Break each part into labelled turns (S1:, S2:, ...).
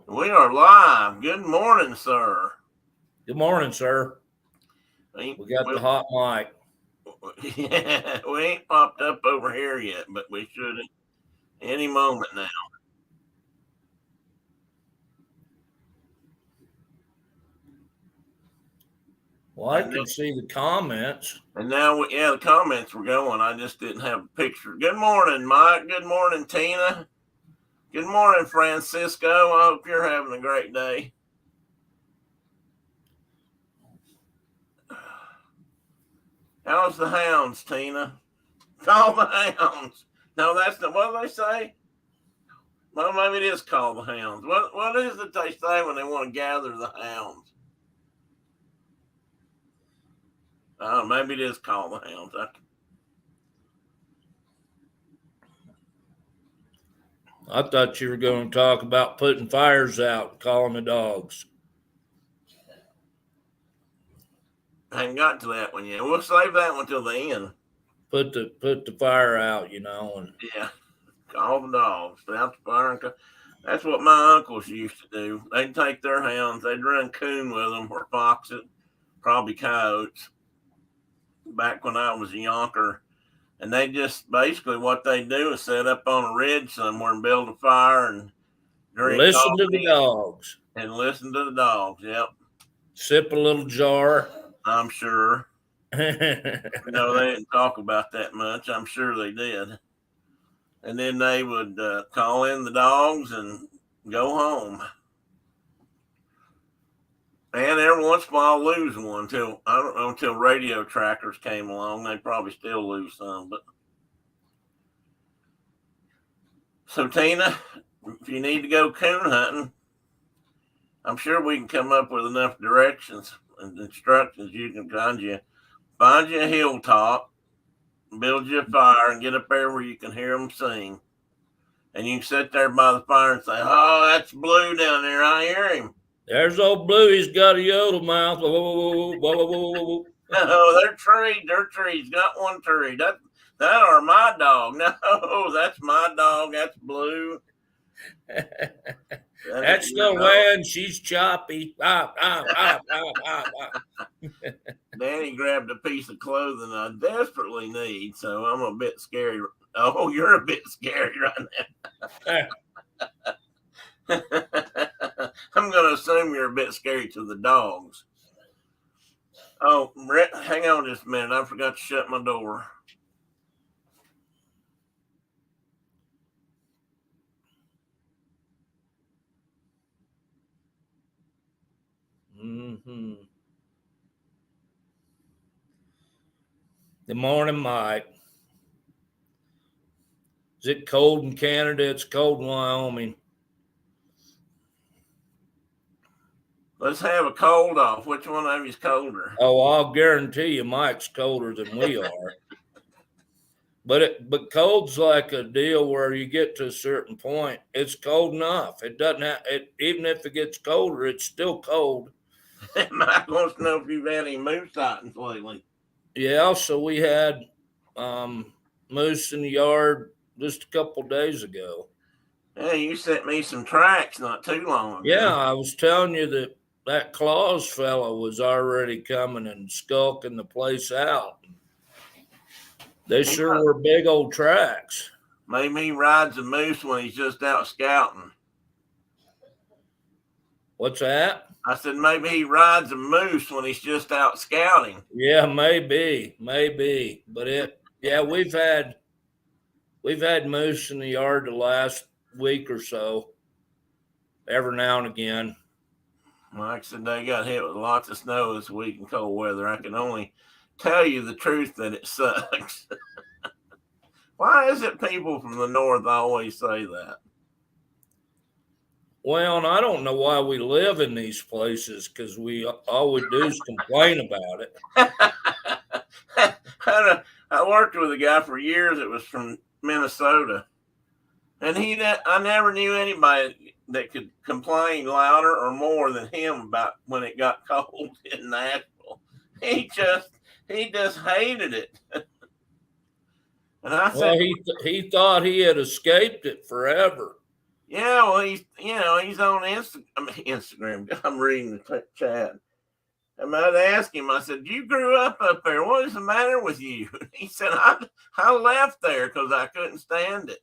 S1: We are live. Good morning, sir.
S2: Good morning, sir.
S1: We,
S2: We got
S1: we,
S2: the hot mic.
S1: yeah, we ain't popped up over here yet, but we should any moment now.
S2: Well, I can see the comments.
S1: And now, the comments were going. I just didn't have a picture. Good morning, Mike. Good morning, Tina. Good morning, Francisco. I hope you're having a great day. How's the hounds, Tina? Call the hounds. No, that's not what do they say. Well, maybe it is call the hounds. What is it they say when they want to gather the hounds? Maybe it is call the hounds.
S2: I thought you were going to talk about putting fires out and calling the dogs.
S1: I haven't got to that one yet. We'll save that one till the end.
S2: Put the fire out, and
S1: yeah, call the dogs, put out the fire. That's what my uncles used to do. They'd take their hounds, they'd run coon with them, or foxes, probably coyotes. Back when I was a yonker, and they just basically what they do is set up on a ridge somewhere and build a fire and drink
S2: listen to
S1: coffee
S2: the dogs
S1: and listen to the dogs. Yep,
S2: sip a little jar.
S1: I'm sure. They didn't talk about that much. I'm sure they did. And then they would call in the dogs and go home. And every once in a while lose one until I don't know until radio trackers came along. They probably still lose some, but so Tina, if you need to go coon hunting, I'm sure we can come up with enough directions and instructions. You can find you a hilltop, build you a fire, and get up there where you can hear them sing. And you can sit there by the fire and say, "Oh, that's Blue down there. I hear him."
S2: There's old Blue. He's got a yodel mouth.
S1: Oh, they're trees. They're trees. Got one tree. That are my dog. No, that's my dog. That's Blue.
S2: That's the land. She's choppy.
S1: Danny grabbed a piece of clothing I desperately need, so I'm a bit scary. Oh, you're a bit scary right now. I'm going to assume you're a bit scary to the dogs. Oh, Brett, hang on just a minute. I forgot to shut my door.
S2: Mm-hmm. Good morning, Mike. Is it cold in Canada? It's cold in Wyoming.
S1: Let's have a cold off. Which one of you is colder?
S2: Oh, I'll guarantee you Mike's colder than we are. But cold's like a deal where you get to a certain point, it's cold enough. It doesn't have it, even if it gets colder, it's still cold.
S1: Mike wants to know if you've had any moose sightings lately.
S2: Yeah, so we had moose in the yard just a couple days ago.
S1: Yeah, you sent me some tracks not too long ago.
S2: Yeah, I was telling you that Claus fella was already coming and skulking the place out. They sure were big old tracks.
S1: Maybe he rides a moose when he's just out scouting.
S2: What's that?
S1: I said maybe he rides a moose when he's just out scouting.
S2: Yeah, maybe. But we've had moose in the yard the last week or so, every now and again.
S1: Like I said, they got hit with lots of snow this week and cold weather. I can only tell you the truth that it sucks. Why is it people from the north always say that?
S2: Well, and I don't know why we live in these places, because all we do is complain about
S1: it. I worked with a guy for years that was from Minnesota, and I never knew anybody that could complain louder or more than him about when it got cold in Nashville. He just hated it. And I said,
S2: he thought he had escaped it forever.
S1: Yeah, well, he's on Instagram. I'm reading the chat. I might ask him. I said, "You grew up there. What is the matter with you?" He said, "I left there because I couldn't stand it."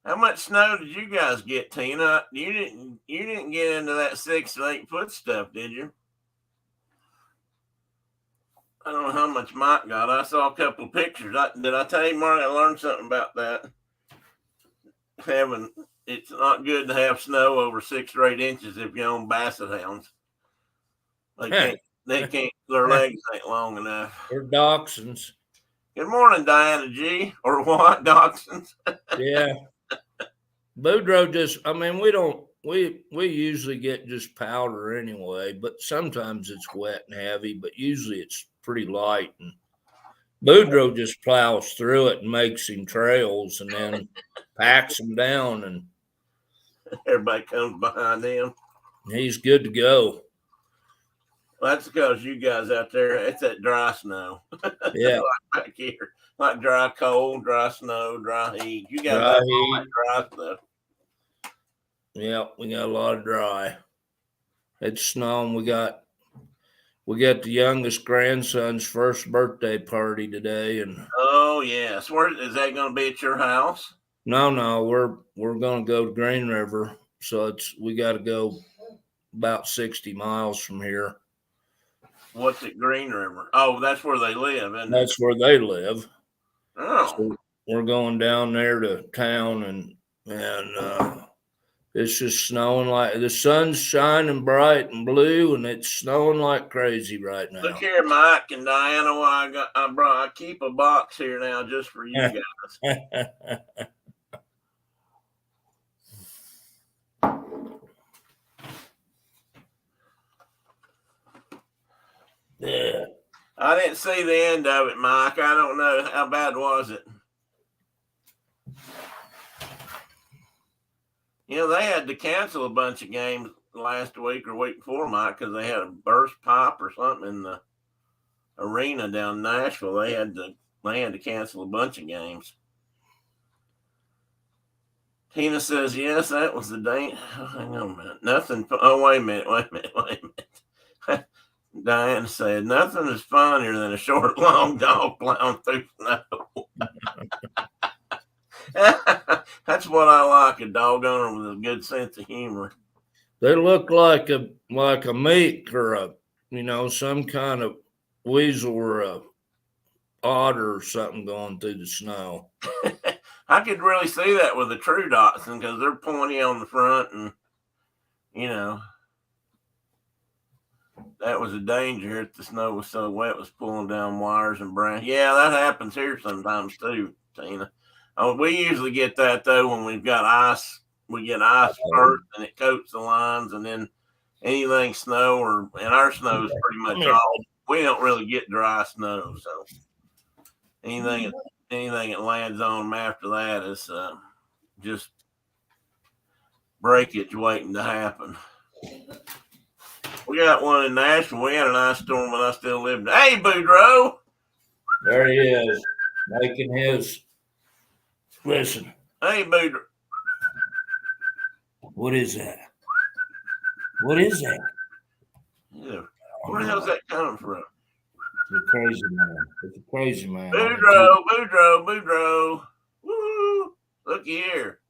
S1: How much snow did you guys get, Tina? You didn't get into that 6 to 8 foot stuff, did you? I don't know how much Mike got. I saw a couple of pictures. Did I tell you, Mark? I learned something about that. It's not good to have snow over 6 or 8 inches if you own basset hounds. They can't. Their legs ain't long enough.
S2: Or dachshunds.
S1: Good morning, Diana G. Or what, dachshunds?
S2: Yeah. Boudreaux we usually get just powder anyway, but sometimes it's wet and heavy, but usually it's pretty light. And Boudreaux just plows through it and makes him trails and then packs him down, and
S1: Everybody comes behind him.
S2: He's good to go.
S1: Well, that's because you guys out there, it's that dry snow.
S2: Yeah.
S1: Like back here, like dry cold, dry snow, dry heat. You guys
S2: Dry
S1: have
S2: heat.
S1: all that dry stuff.
S2: Yeah, we got a lot of dry. It's snowing. We got the youngest grandson's first birthday party today, and
S1: Oh yes, where is that going to be at your house?
S2: no, we're gonna go to Green River, so we got to go about 60 miles from here.
S1: What's at Green River? Oh, that's where they live, isn't it?
S2: That's where they live.
S1: Oh,
S2: So we're going down there to town, and it's just snowing like the sun's shining bright and blue, and it's snowing like crazy right now.
S1: look here, Mike and Diana. I keep a box here now just for you guys.
S2: Yeah.
S1: I didn't see the end of it, Mike. I don't know. How bad was it? They had to cancel a bunch of games last week or week before, Mike, because they had a burst pipe or something in the arena down in Nashville. They had to cancel a bunch of games. Tina says, yes, that was the day. Oh, hang on a minute. Nothing. Oh, wait a minute. Diane said, nothing is funnier than a short, long dog plowing through snow. That's what I like, a dog owner with a good sense of humor.
S2: They look like a mink or some kind of weasel or a otter or something going through the snow.
S1: I could really see that with a true dachshund because they're pointy on the front, and that was a danger if the snow was so wet, it was pulling down wires and branches. Yeah, that happens here sometimes too, Tina. We usually get that though when we've got ice. We get ice first, and it coats the lines, and then anything snow and our snow is pretty much all. We don't really get dry snow, so anything that lands on them after that is just breakage waiting to happen. We got one in Nashville. We had an ice storm when I still lived. Hey, Boudreaux.
S2: There he is, making his. Listen.
S1: Hey, Boudreaux.
S2: What is that? What is that?
S1: Yeah. Where the hell's that coming from?
S2: It's a crazy man. It's a crazy man.
S1: Boudreaux. Woo! Look here.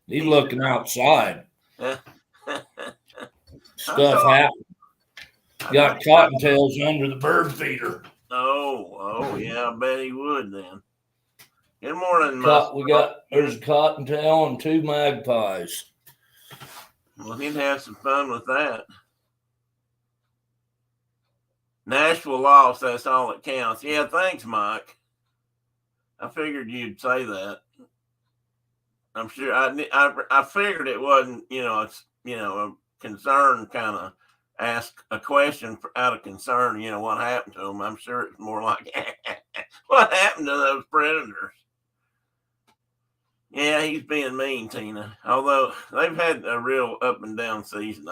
S2: He's looking outside. Stuff happened. Got cottontails under the bird feeder.
S1: Oh, yeah, I bet he would then. Good morning,
S2: there's a cottontail and 2 magpies.
S1: Well, he'd have some fun with that. Nashville lost, that's all that counts. Yeah, thanks, Mike. I figured you'd say that. I'm sure I figured it wasn't, a concern kind of ask a question out of concern, what happened to them. I'm sure it's more like, what happened to those predators? Yeah, he's being mean, Tina. Although they've had a real up and down season.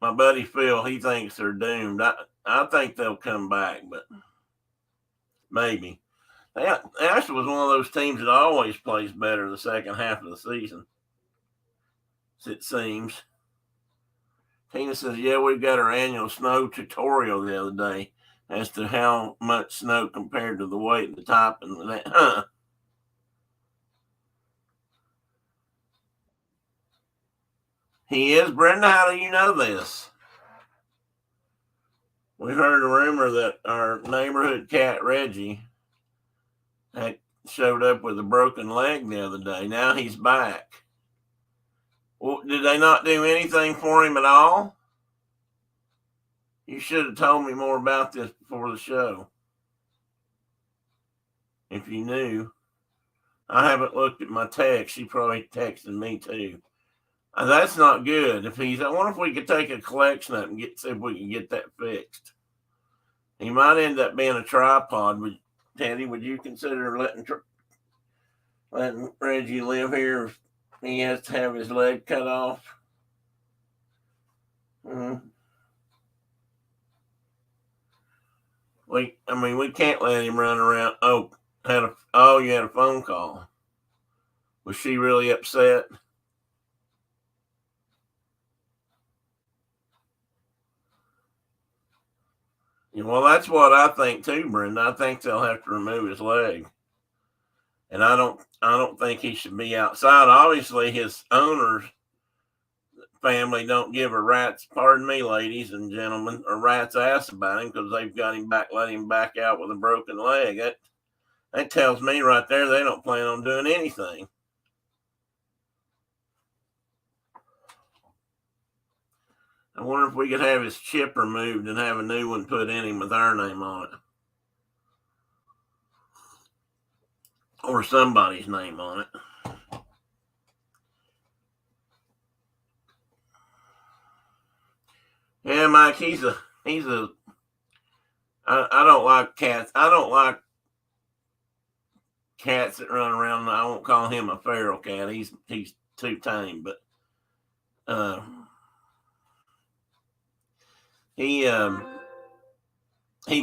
S1: My buddy Phil, he thinks they're doomed. I think they'll come back, but maybe. Ashland was one of those teams that always plays better the second half of the season. It seems. Tina says, yeah, we've got our annual snow tutorial the other day as to how much snow compared to the weight and the top and that. Huh. He is. Brenda, how do you know this? We heard a rumor that our neighborhood cat, Reggie, had showed up with a broken leg the other day. Now he's back. Well, did they not do anything for him at all? You should have told me more about this before the show. If you knew. I haven't looked at my text. She probably texted me too. That's not good. I wonder if we could take a collection up and see if we can get that fixed. He might end up being a tripod. Teddy, would you consider letting Reggie live here if he has to have his leg cut off? Mm-hmm. We can't let him run around. You had a phone call. Was she really upset? Well, that's what I think too, Brenda. I think they'll have to remove his leg. And I don't think he should be outside. Obviously, his owner's family don't give a rat's, pardon me, ladies and gentlemen, a rat's ass about him because they've got him back, let him back out with a broken leg. That tells me right there they don't plan on doing anything. I wonder if we could have his chip removed and have a new one put in him with our name on it. Or somebody's name on it. Yeah, Mike, I don't like cats. I don't like cats that run around. I won't call him a feral cat. He's too tame, but he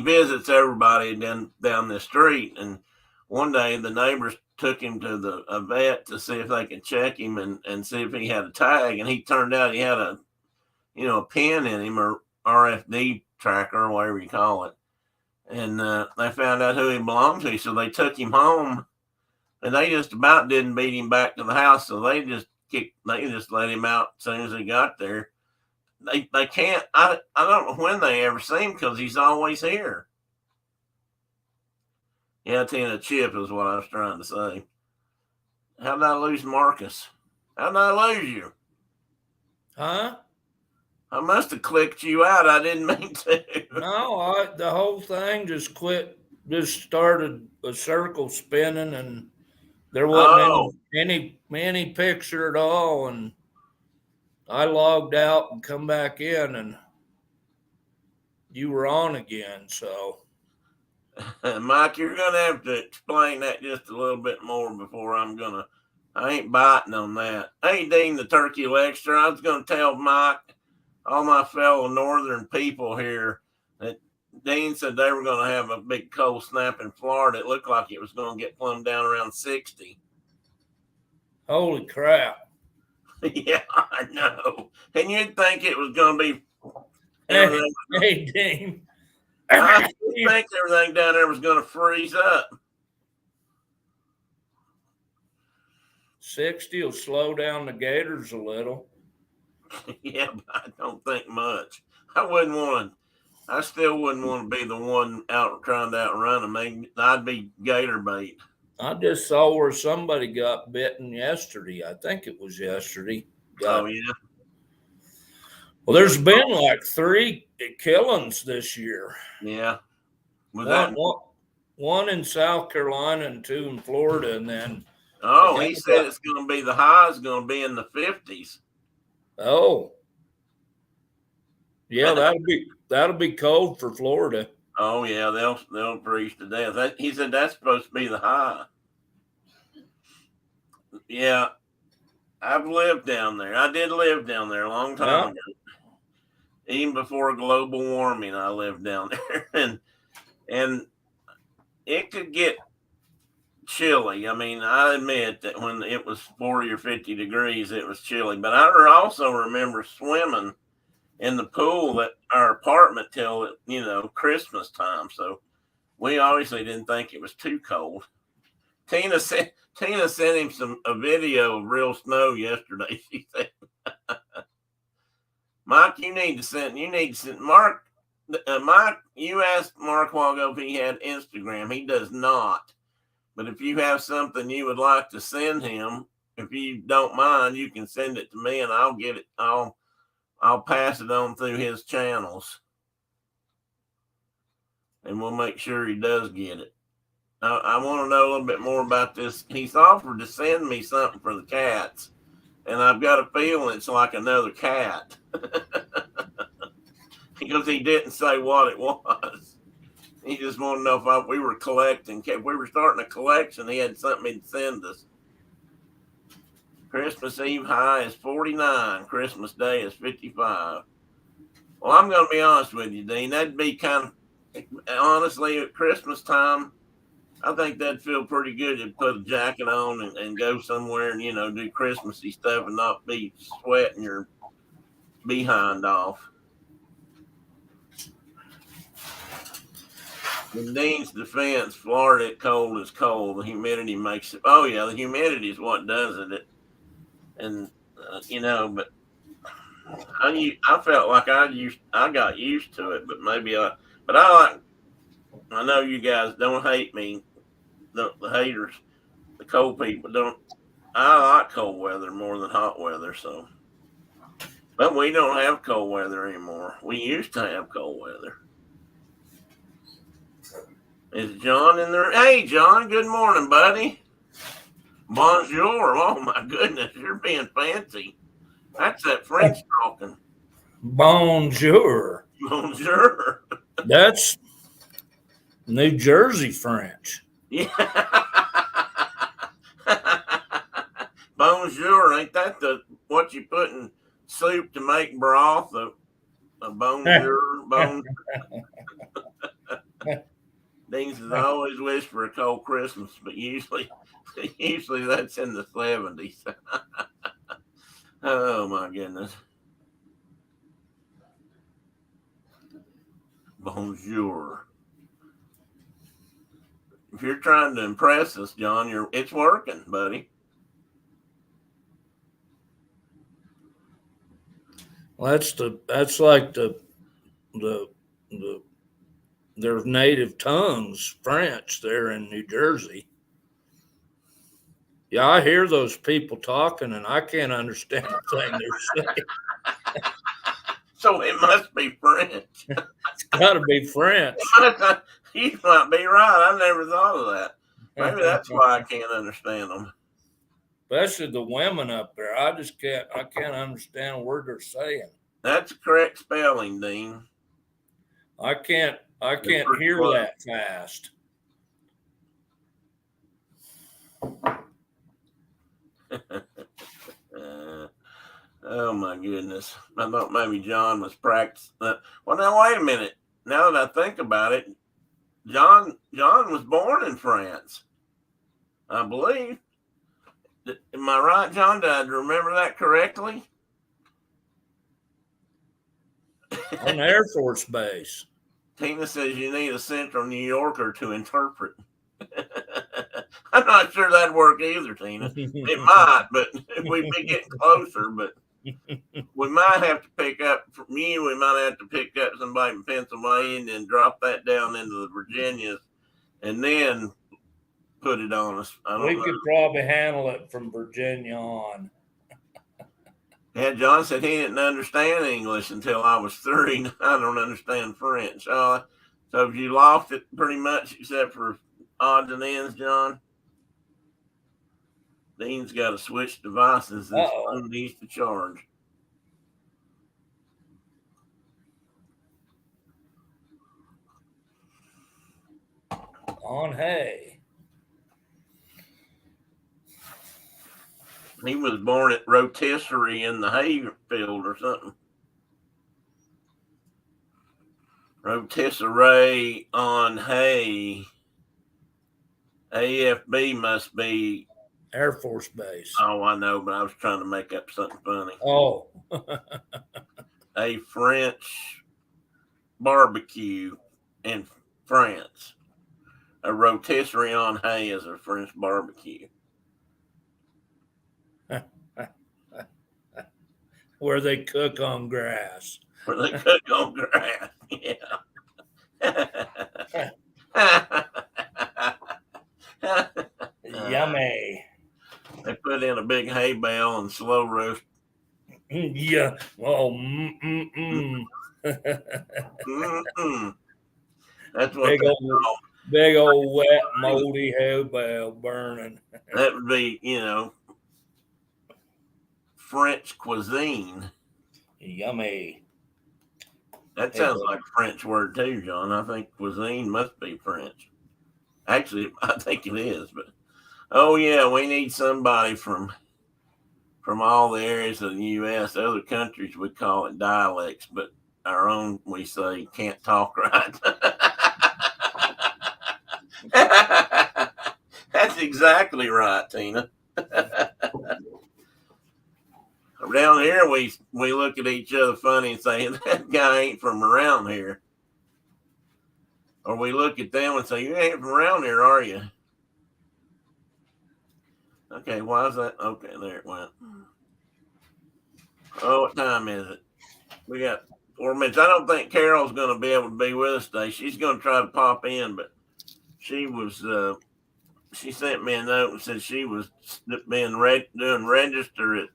S1: visits everybody down the street. And one day the neighbors took him to a vet to see if they could check him and see if he had a tag. And he turned out he had a pin in him, or RFD tracker, or whatever you call it. And they found out who he belonged to. So they took him home, and they just about didn't beat him back to the house. So they just let him out as soon as he got there. They can't. I don't know when they ever see him because he's always here. Yeah, Tina, chip is what I was trying to say. How did I lose Marcus? How did I lose you?
S2: Huh?
S1: I must have clicked you out. I didn't mean to.
S2: No, the whole thing just quit. Just started a circle spinning, and there wasn't any picture at all. And I logged out and come back in, and you were on again. So,
S1: Mike, you're gonna have to explain that just a little bit more before I ain't biting on that. Hey, Dean, the turkey lecture. I was gonna tell Mike, all my fellow northern people here, that Dean said they were going to have a big cold snap in Florida. It looked like it was going to get plumbed down around 60.
S2: Holy crap.
S1: Yeah, I know. And you'd think it was going to be
S2: Hey, Dean.
S1: I think everything down there was going to freeze up.
S2: 60 will slow down the gators a little.
S1: Yeah, but I don't think much. I still wouldn't want to be the one out trying to outrun them. I'd be gator bait.
S2: I just saw where somebody got bitten yesterday. I think it was yesterday.
S1: Oh, yeah.
S2: Well, there's been like 3 killings this year.
S1: Yeah.
S2: One in South Carolina and 2 in Florida. And then.
S1: Oh, he said it's going to be, the high is going to be in the 50s.
S2: Oh. Yeah, that'll be cold for Florida.
S1: Oh yeah, they'll freeze to death. He said that's supposed to be the high. Yeah, I've lived down there. I did live down there a long time ago. Even before global warming, I lived down there, and it could get chilly. I mean, I admit that when it was 40 or 50 degrees, it was chilly. But I also remember swimming in the pool at our apartment till, Christmas time. So we obviously didn't think it was too cold. Tina sent him a video of real snow yesterday. She said, Mike, you need to send Mark. Mike, you asked Mark a while ago if he had Instagram. He does not. But if you have something you would like to send him, if you don't mind, you can send it to me and I'll get it. I'll pass it on through his channels. And we'll make sure he does get it. I want to know a little bit more about this. He's offered to send me something for the cats, and I've got a feeling it's like another cat because he didn't say what it was. He just wanted to know if we were collecting. If we were starting a collection, he had something he'd send us. Christmas Eve high is 49. Christmas Day is 55. Well, I'm going to be honest with you, Dean. That'd be kind of, honestly, at Christmas time, I think that'd feel pretty good to put a jacket on and go somewhere and, do Christmassy stuff and not be sweating your behind off. In Dean's defense, Florida cold is cold. The humidity makes it. Oh, yeah, the humidity is what does it. And, but I felt like I got used to it, but I know you guys don't hate me. The haters, the cold people I like cold weather more than hot weather. So, but we don't have cold weather anymore. We used to have cold weather. Is John in there? Hey, John, good morning, buddy. Bonjour. Oh, my goodness, you're being fancy. That's that French talking.
S2: Bonjour.
S1: Bonjour.
S2: That's New Jersey French.
S1: Yeah. Bonjour. Ain't that what you put in soup to make broth? A bonjour. Dean says, I always wish for a cold Christmas, but usually that's in the 70s. Oh, my goodness. Bonjour. If you're trying to impress us, John, it's working, buddy.
S2: Well, that's like their native tongues, French, there in New Jersey. Yeah, I hear those people talking, and I can't understand a thing they're saying.
S1: So it must be French.
S2: It's got to be French.
S1: You might be right. I never thought of that. Maybe that's why I can't understand them.
S2: Especially the women up there. I can't understand a word they're saying.
S1: That's correct spelling, Dean.
S2: I can't hear close. That fast.
S1: Oh my goodness. I thought maybe John was practicing. Well, now wait a minute. Now that I think about it, John was born in France, I believe. Am I right, John? Did I remember that correctly?
S2: On the Air Force Base.
S1: Tina says you need a Central New Yorker to interpret. I'm not sure that'd work either, Tina. It might, but we'd be getting closer. But we might have to pick up from you. We might have to pick up somebody from Pennsylvania and then drop that down into the Virginias and then put it on us.
S2: We could probably handle it from Virginia on.
S1: Yeah, John said he didn't understand English until I was 3. I don't understand French. So have you lost it pretty much except for odds and ends, John? Dean's got to switch devices. This phone needs to charge.
S2: On hay.
S1: He was born at rotisserie in the hay field or something. Rotisserie on hay. AFB must be.
S2: Air Force Base.
S1: Oh, I know, but I was trying to make up something funny.
S2: Oh.
S1: A French barbecue in France. A rotisserie en haie is a French barbecue.
S2: Where they cook on grass.
S1: Where they cook on grass. Yeah.
S2: Yummy.
S1: They put in a big hay bale and slow roast.
S2: Yeah. Oh.
S1: That's what
S2: big old wet moldy hay bale burning.
S1: That would be, French cuisine.
S2: Yummy.
S1: That sounds like a French word too, John. I think cuisine must be French. Actually, I think it is, but oh yeah, we need somebody from all the areas of the U.S. Other countries we call it dialects, but our own we say can't talk right. That's exactly right, Tina. Down here, we look at each other funny and say, that guy ain't from around here. Or we look at them and say, you ain't from around here, are you? Okay, why is that? Okay, there it went. Oh, what time is it? We got 4 minutes. I don't think Carol's going to be able to be with us today. She's going to try to pop in, but she was, she sent me a note and said she was doing register at,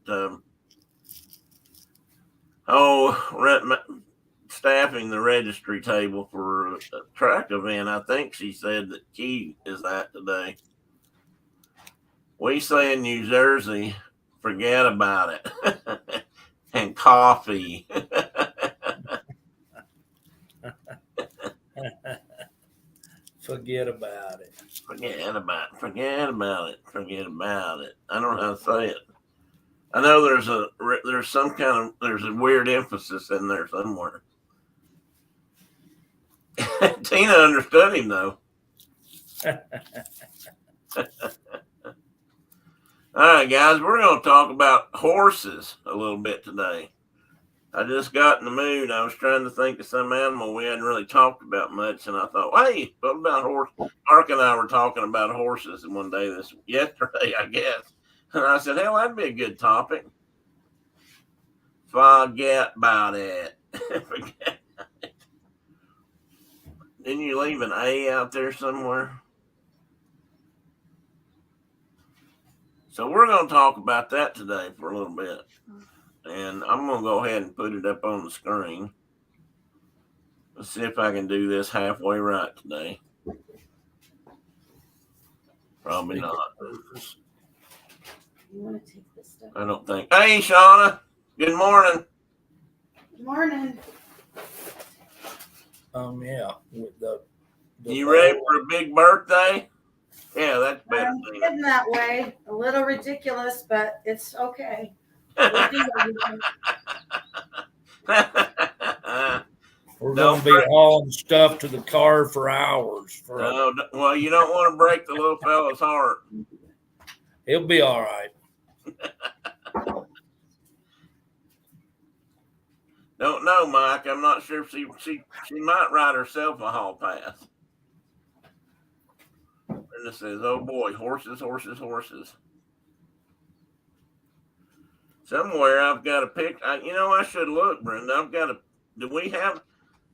S1: staffing the registry table for a track event. I think she said that Key is at today. We say in New Jersey, forget about it. And coffee.
S2: Forget about it.
S1: Forget about it. I don't know how to say it. I know there's a weird emphasis in there somewhere. Tina understood him though. All right, guys, we're going to talk about horses a little bit today. I just got in the mood. I was trying to think of some animal we hadn't really talked about much, and I thought, hey, what about horses? Mark and I were talking about horses one day yesterday, I guess. And I said, hell, that'd be a good topic. Forget about it. Forget about it. Didn't you leave an A out there somewhere? So we're going to talk about that today for a little bit. And I'm going to go ahead and put it up on the screen. Let's see if I can do this halfway right today. Probably not.
S3: You want to take this stuff?
S1: I don't think. Hey, Shauna. Good morning.
S3: Good morning.
S2: Yeah. With the
S1: you ready for a big birthday? Yeah, that's better.
S3: I'm getting that way. A little ridiculous, but it's okay.
S2: We're going to be hauling stuff to the car for hours.
S1: Well, you don't want to break the little fella's heart.
S2: He'll be all right.
S1: Don't know, Mike. I'm not sure if she might write herself a hall pass. And it says, oh boy, horses. Somewhere I've got a picture. I should look, Brenda.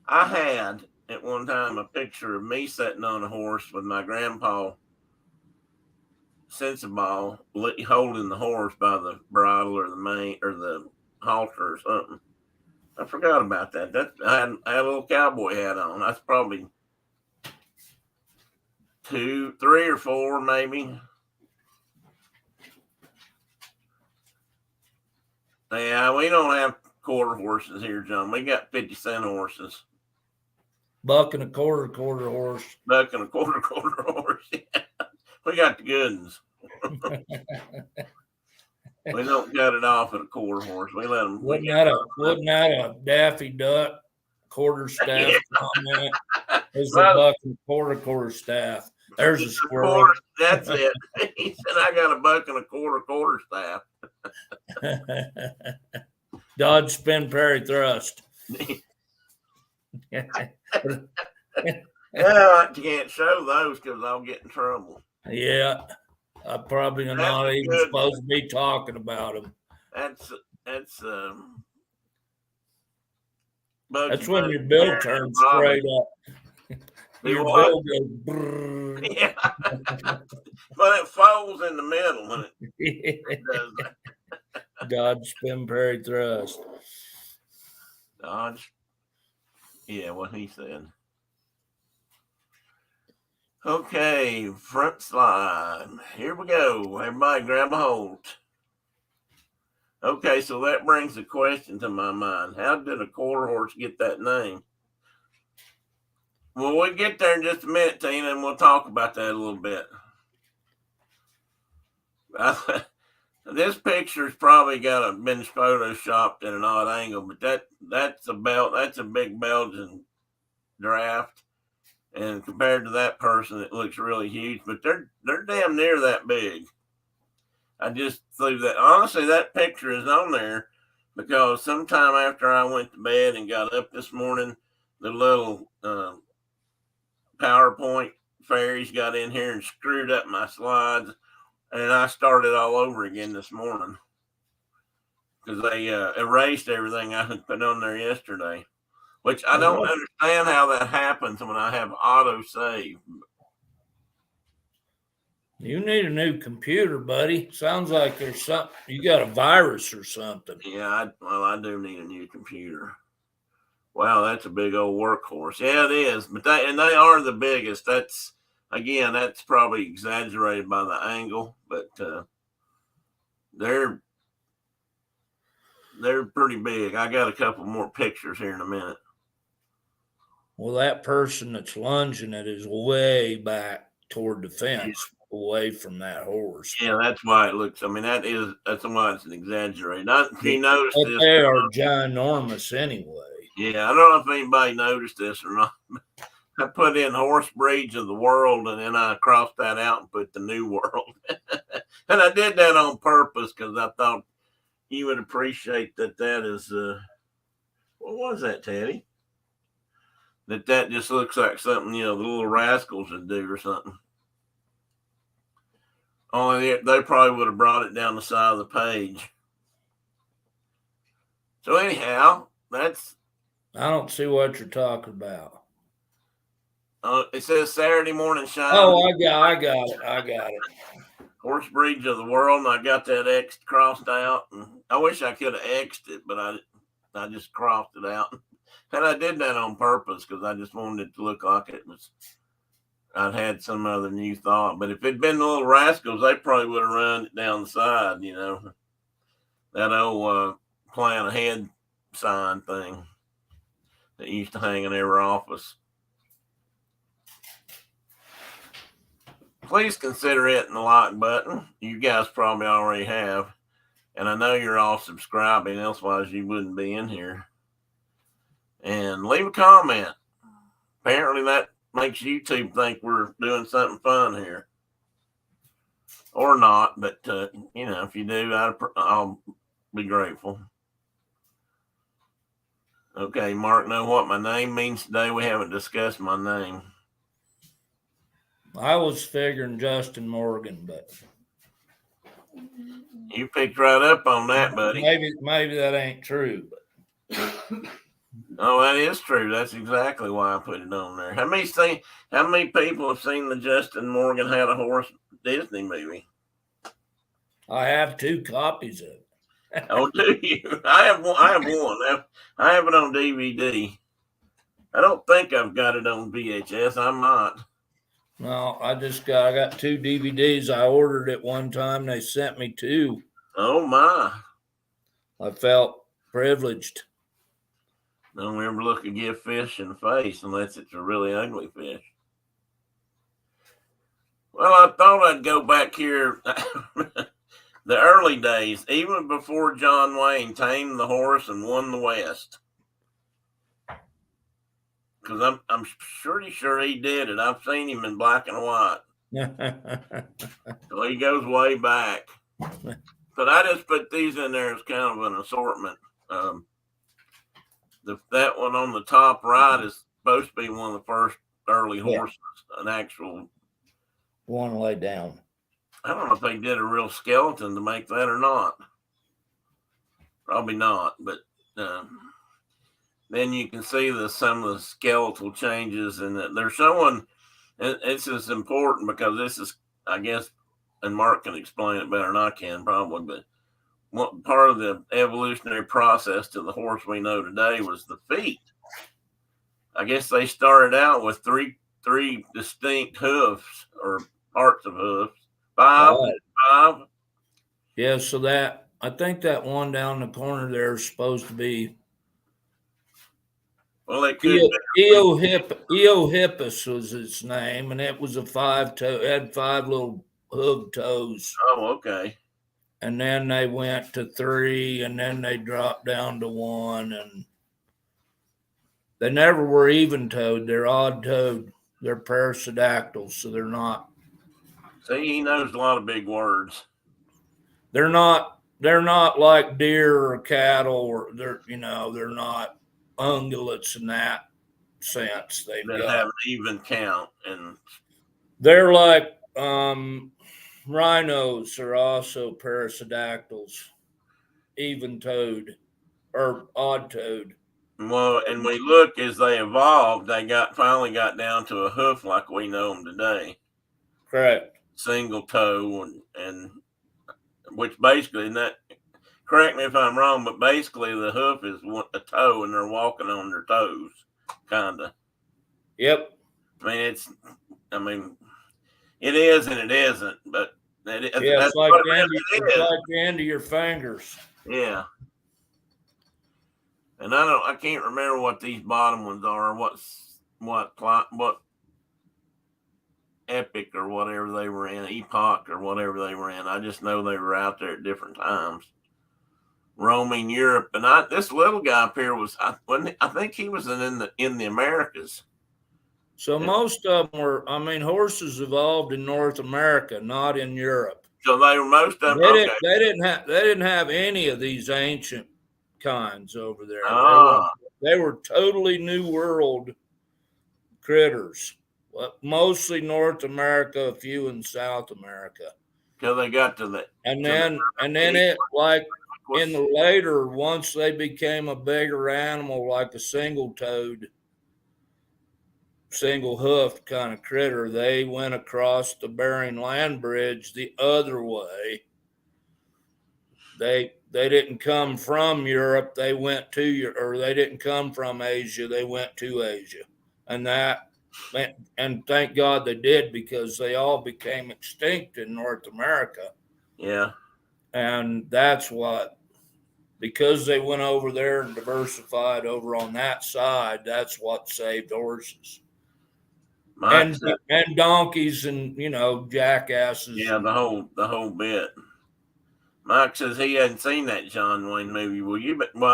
S1: I had at one time a picture of me sitting on a horse with my grandpa Sensible holding the horse by the bridle or the mane or the halter or something. I forgot about that. I had a little cowboy hat on. That's probably 2, 3, or 4, maybe. Yeah, we don't have quarter horses here, John. We got 50-cent horses.
S2: Buck and a quarter horse.
S1: Buck and a quarter horse. Yeah. We got the good ones. We don't cut it off at a quarter horse. We let them.
S2: Wasn't that a Daffy Duck quarter staff comment? It's a buck and quarter staff. There's a
S1: Just
S2: squirrel.
S1: quarter, that's it. He said, I got a buck and a quarter staff.
S2: Dodge, spin, parry, thrust.
S1: Yeah, I can't show those because I'll get in trouble.
S2: Yeah, I'm probably
S1: That's
S2: not
S1: a
S2: even
S1: good
S2: supposed to be talking about them.
S1: That's
S2: That's when your bill turns straight up.
S1: Be
S2: Your
S1: what?
S2: bill goes brrr.
S1: Yeah, but it folds in the middle when it does that.
S2: Dodge, spin, parry, thrust.
S1: Dodge. Yeah, what he said. Okay, front slide. Here we go. Everybody grab a hold. Okay, so that brings a question to my mind. How did a quarter horse get that name? Well, we'll get there in just a minute, Tina, and we'll talk about that a little bit. This picture's probably been photoshopped at an odd angle, but that's a big Belgian draft. And compared to that person, it looks really huge, but they're damn near that big. I just threw that. Honestly, that picture is on there because sometime after I went to bed and got up this morning, the little PowerPoint fairies got in here and screwed up my slides, and I started all over again this morning because they erased everything I had put on there yesterday. Which I don't understand how that happens when I have auto save.
S2: You need a new computer, buddy. Sounds like there's something. You got a virus or something.
S1: Yeah, I do need a new computer. Wow, that's a big old workhorse. Yeah, it is. But they are the biggest. That's probably exaggerated by the angle, but they're pretty big. I got a couple more pictures here in a minute.
S2: Well, that person that's lunging it is way back toward the fence, away from that horse.
S1: Yeah, that's why it looks. I mean, that's why it's an exaggerated. If you noticed
S2: But
S1: this,
S2: they are ginormous anyway.
S1: Yeah, I don't know if anybody noticed this or not. I put in horse breeds of the world, and then I crossed that out and put the new world. And I did that on purpose because I thought you would appreciate that. That is, what was that, Teddy? That just looks like something, the Little Rascals would do or something. Only they probably would have brought it down the side of the page. So anyhow, I
S2: don't see what you're talking about.
S1: It says Saturday Morning Shine.
S2: Oh, I got it.
S1: Horse breeds of the world, and I got that X crossed out. And I wish I could have X'd it, but I just crossed it out. And I did that on purpose because I just wanted it to look like I'd had some other new thought. But if it'd been the Little Rascals, they probably would have run it down the side, that old plan ahead sign thing that used to hang in every office. Please consider hitting the like button. You guys probably already have. And I know you're all subscribing, elsewise you wouldn't be in here. And leave a comment. Apparently that makes YouTube think we're doing something fun here. Or not, but, if you do, I'll be grateful. Okay, Mark, know what my name means today? We haven't discussed my name.
S2: I was figuring Justin Morgan, but
S1: you picked right up on that, buddy.
S2: Maybe that ain't true. But
S1: oh, that is true. That's exactly why I put it on there. How many people have seen the Justin Morgan Had a Horse Disney movie?
S2: I have 2 copies of it.
S1: Oh, do you? I have one. I have it on DVD. I don't think I've got it on VHS. I might.
S2: No, I got 2 DVDs. I ordered it one time. They sent me 2.
S1: Oh my!
S2: I felt privileged.
S1: Don't ever look a gift fish in the face unless it's a really ugly fish. Well, I thought I'd go back here the early days, even before John Wayne tamed the horse and won the West. because I'm pretty sure he did it. I've seen him in black and white. So he goes way back. But I just put these in there as kind of an assortment. That one on the top right is supposed to be one of the first early horses, an actual
S2: one lay down.
S1: I don't know if they did a real skeleton to make that or not. Probably not, but then you can see some of the skeletal changes, and they're showing. It's as important because this is, I guess, and Mark can explain it better than I can probably, but what part of the evolutionary process to the horse we know today was the feet. I guess they started out with three distinct hoofs or parts of hoofs. Five.
S2: Yeah, so that I think that one down the corner there is supposed to be.
S1: Well, it could
S2: Eohippus was its name, and it was a 5-toe. It had 5 little hoof toes.
S1: Oh, okay.
S2: And then they went to 3, and then they dropped down to 1, and they never were even-toed. They're odd-toed. They're parasidactyls, so they're not.
S1: See, he knows a lot of big words.
S2: They're not like deer or cattle, or they're not ungulates in that sense.
S1: They have an even count, and
S2: they're like rhinos are also parasidactyls, even-toed or odd-toed.
S1: Well, and we look as they evolved, they finally got down to a hoof like we know them today.
S2: Correct.
S1: Single toe, and which basically, correct me if I'm wrong, but basically the hoof is a toe, and they're walking on their toes, kind of.
S2: Yep.
S1: It is and it isn't, but
S2: it's like the end of your fingers.
S1: Yeah. And I can't remember what these bottom ones are, what epic or whatever they were in, epoch or whatever they were in. I just know they were out there at different times, roaming Europe. And this little guy up here I think he was in the Americas.
S2: So most of them were. Horses evolved in North America, not in Europe.
S1: So they were most of them.
S2: They didn't have any of these ancient kinds over there. They were totally New World critters. Mostly North America, a few in South America.
S1: Till they got to that.
S2: And then it, like in the later, once they became a bigger animal, like a single-toed, single-hoofed kind of critter, they went across the Bering Land Bridge the other way. They didn't come from Europe. They went to Europe, or they didn't come from Asia. They went to Asia, and thank God they did, because they all became extinct in North America.
S1: Yeah, and
S2: that's because they went over there and diversified over on that side. That's what saved horses. And donkeys and jackasses.
S1: Yeah, the whole bit. Mike says he hadn't seen that John Wayne movie. Well,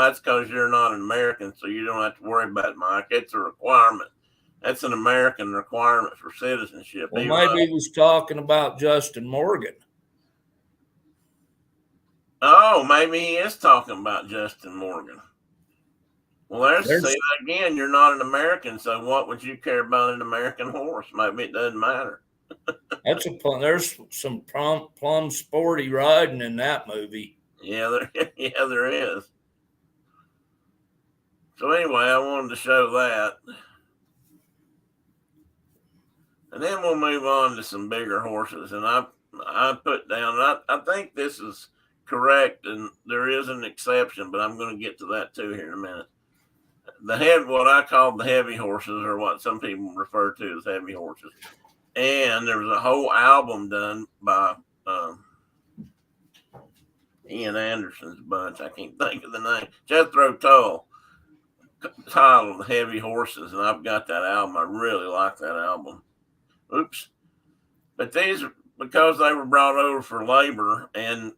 S1: that's because you're not an American, so you don't have to worry about it, Mike. It's a requirement. That's an American requirement for citizenship.
S2: Well, maybe he was talking about Justin Morgan.
S1: Oh, maybe he is talking about Justin Morgan. Well, say that again. You're not an American, so what would you care about an American horse? Maybe it doesn't matter.
S2: There's some plumb sporty riding in that movie.
S1: Yeah, there is. So anyway, I wanted to show that. And then we'll move on to some bigger horses. And I put down, I think this is correct, and there is an exception, but I'm going to get to that too here in a minute. What I call the heavy horses, or what some people refer to as heavy horses. And there was a whole album done by Ian Anderson's bunch. I can't think of the name. Jethro Tull, titled Heavy Horses, and I've got that album. I really like that album. Oops. But these, because they were brought over for labor, and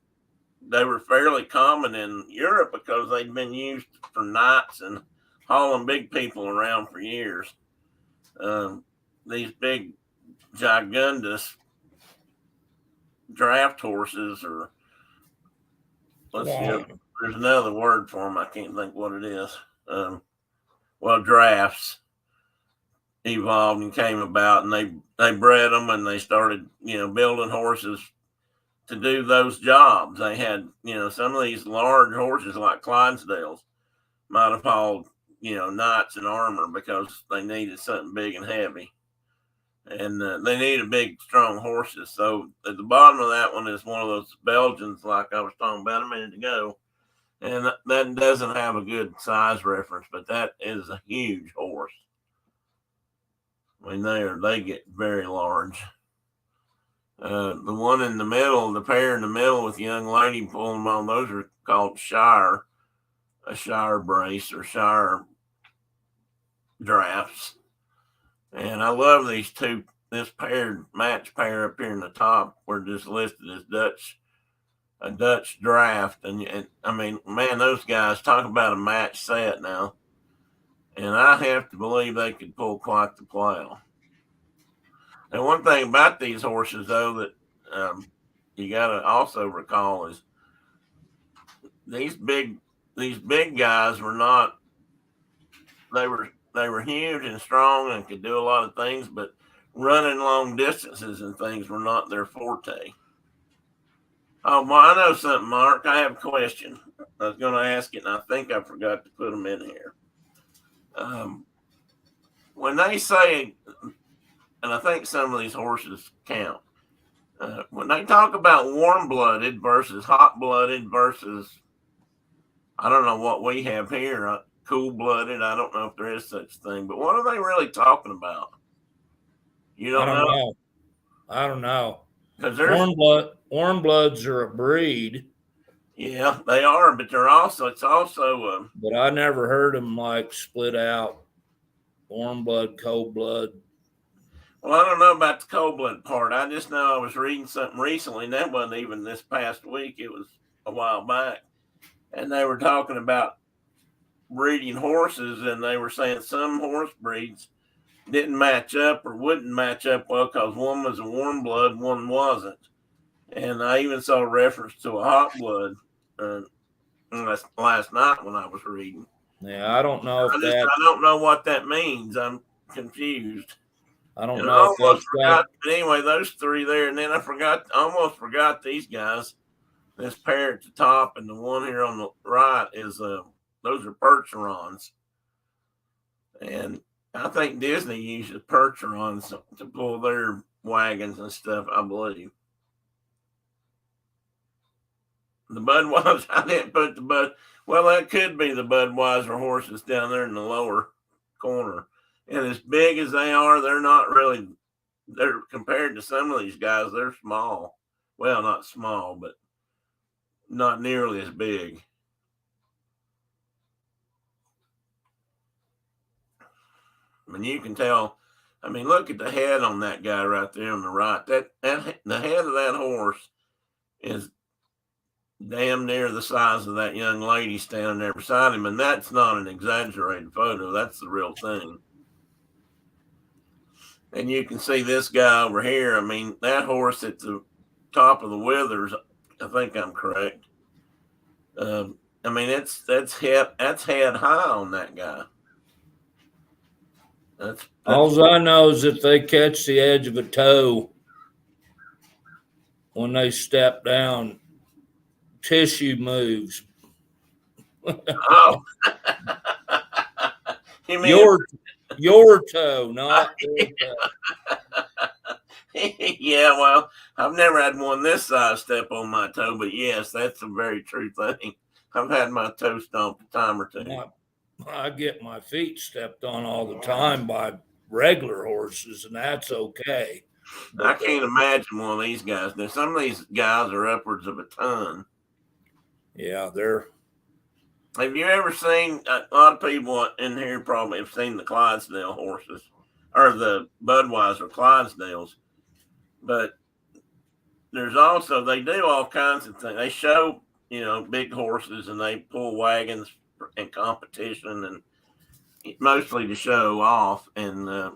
S1: they were fairly common in Europe because they'd been used for knights and hauling big people around for years. These big gigundous draft horses, or let's see, there's another word for them. I can't think what it is. Drafts evolved and came about, and they bred them, and they started, building horses to do those jobs. They had, some of these large horses like Clydesdales might have hauled, knights in armor because they needed something big and heavy. And they needed big, strong horses. So at the bottom of that one is one of those Belgians, like I was talking about a minute ago. And that doesn't have a good size reference, but that is a huge horse. I mean, they get very large. The one in the middle, the pair in the middle with the young lady pulling them on, those are called Shire, a Shire brace or Shire drafts. And I love these two, this match pair up here in the top. We're just listed as a Dutch draft. And I mean, man, those guys, talk about a match set now. And I have to believe they could pull quite the plow. And one thing about these horses, though, that you got to also recall is these big guys were not. They were huge and strong and could do a lot of things, but running long distances and things were not their forte. Oh, well, I know something, Mark. I have a question. I was going to ask it, and I think I forgot to put them in here. When they say, and I think some of these horses count, when they talk about warm-blooded versus hot-blooded versus, I don't know what we have here, cool-blooded. I don't know if there is such a thing, but what are they really talking about? You don't know?
S2: I don't know.
S1: Because
S2: warm bloods are a breed.
S1: Yeah, they are, but it's also.
S2: But I never heard them like split out, warm blood, cold blood.
S1: Well, I don't know about the cold blood part. I just know I was reading something recently, and that wasn't even this past week. It was a while back, and they were talking about breeding horses, and they were saying some horse breeds didn't match up or wouldn't match up well because one was a warm blood, one wasn't. And I even saw a reference to a hot blood last night when I was reading.
S2: Yeah, I don't know
S1: I don't know what that means. I'm confused.
S2: I don't know.
S1: But anyway, those three there, and then I almost forgot these guys. This pair at the top and the one here on the right is those are Percherons. And I think Disney uses Percherons to pull their wagons and stuff, I believe. The Budweiser, I didn't put well, that could be the Budweiser horses down there in the lower corner. And as big as they are, they're compared to some of these guys, they're small. Well, not small, but not nearly as big. I mean, you can tell. I mean, look at the head on that guy right there on the right. That the head of that horse is damn near the size of that young lady standing there beside him, and that's not an exaggerated photo. That's the real thing. And you can see this guy over here. I mean, that horse at the top of the withers. I think I'm correct. I mean, that's head high on that guy. That's
S2: all I know is that they catch the edge of a toe when they step down. Tissue moves.
S1: Oh,
S2: you mean your toe, not their toe.
S1: Yeah, well, I've never had one this size step on my toe, but yes, that's a very true thing. I've had my toe stomped a time or two.
S2: I get my feet stepped on all the time by regular horses, and that's okay.
S1: But I can't imagine one of these guys. Now, some of these guys are upwards of a ton.
S2: Yeah, they're.
S1: Have you ever seen, a lot of people in here probably have seen the Clydesdale horses or the Budweiser Clydesdales, but there's also, they do all kinds of things. They show, big horses and they pull wagons in competition. And mostly to show off. And I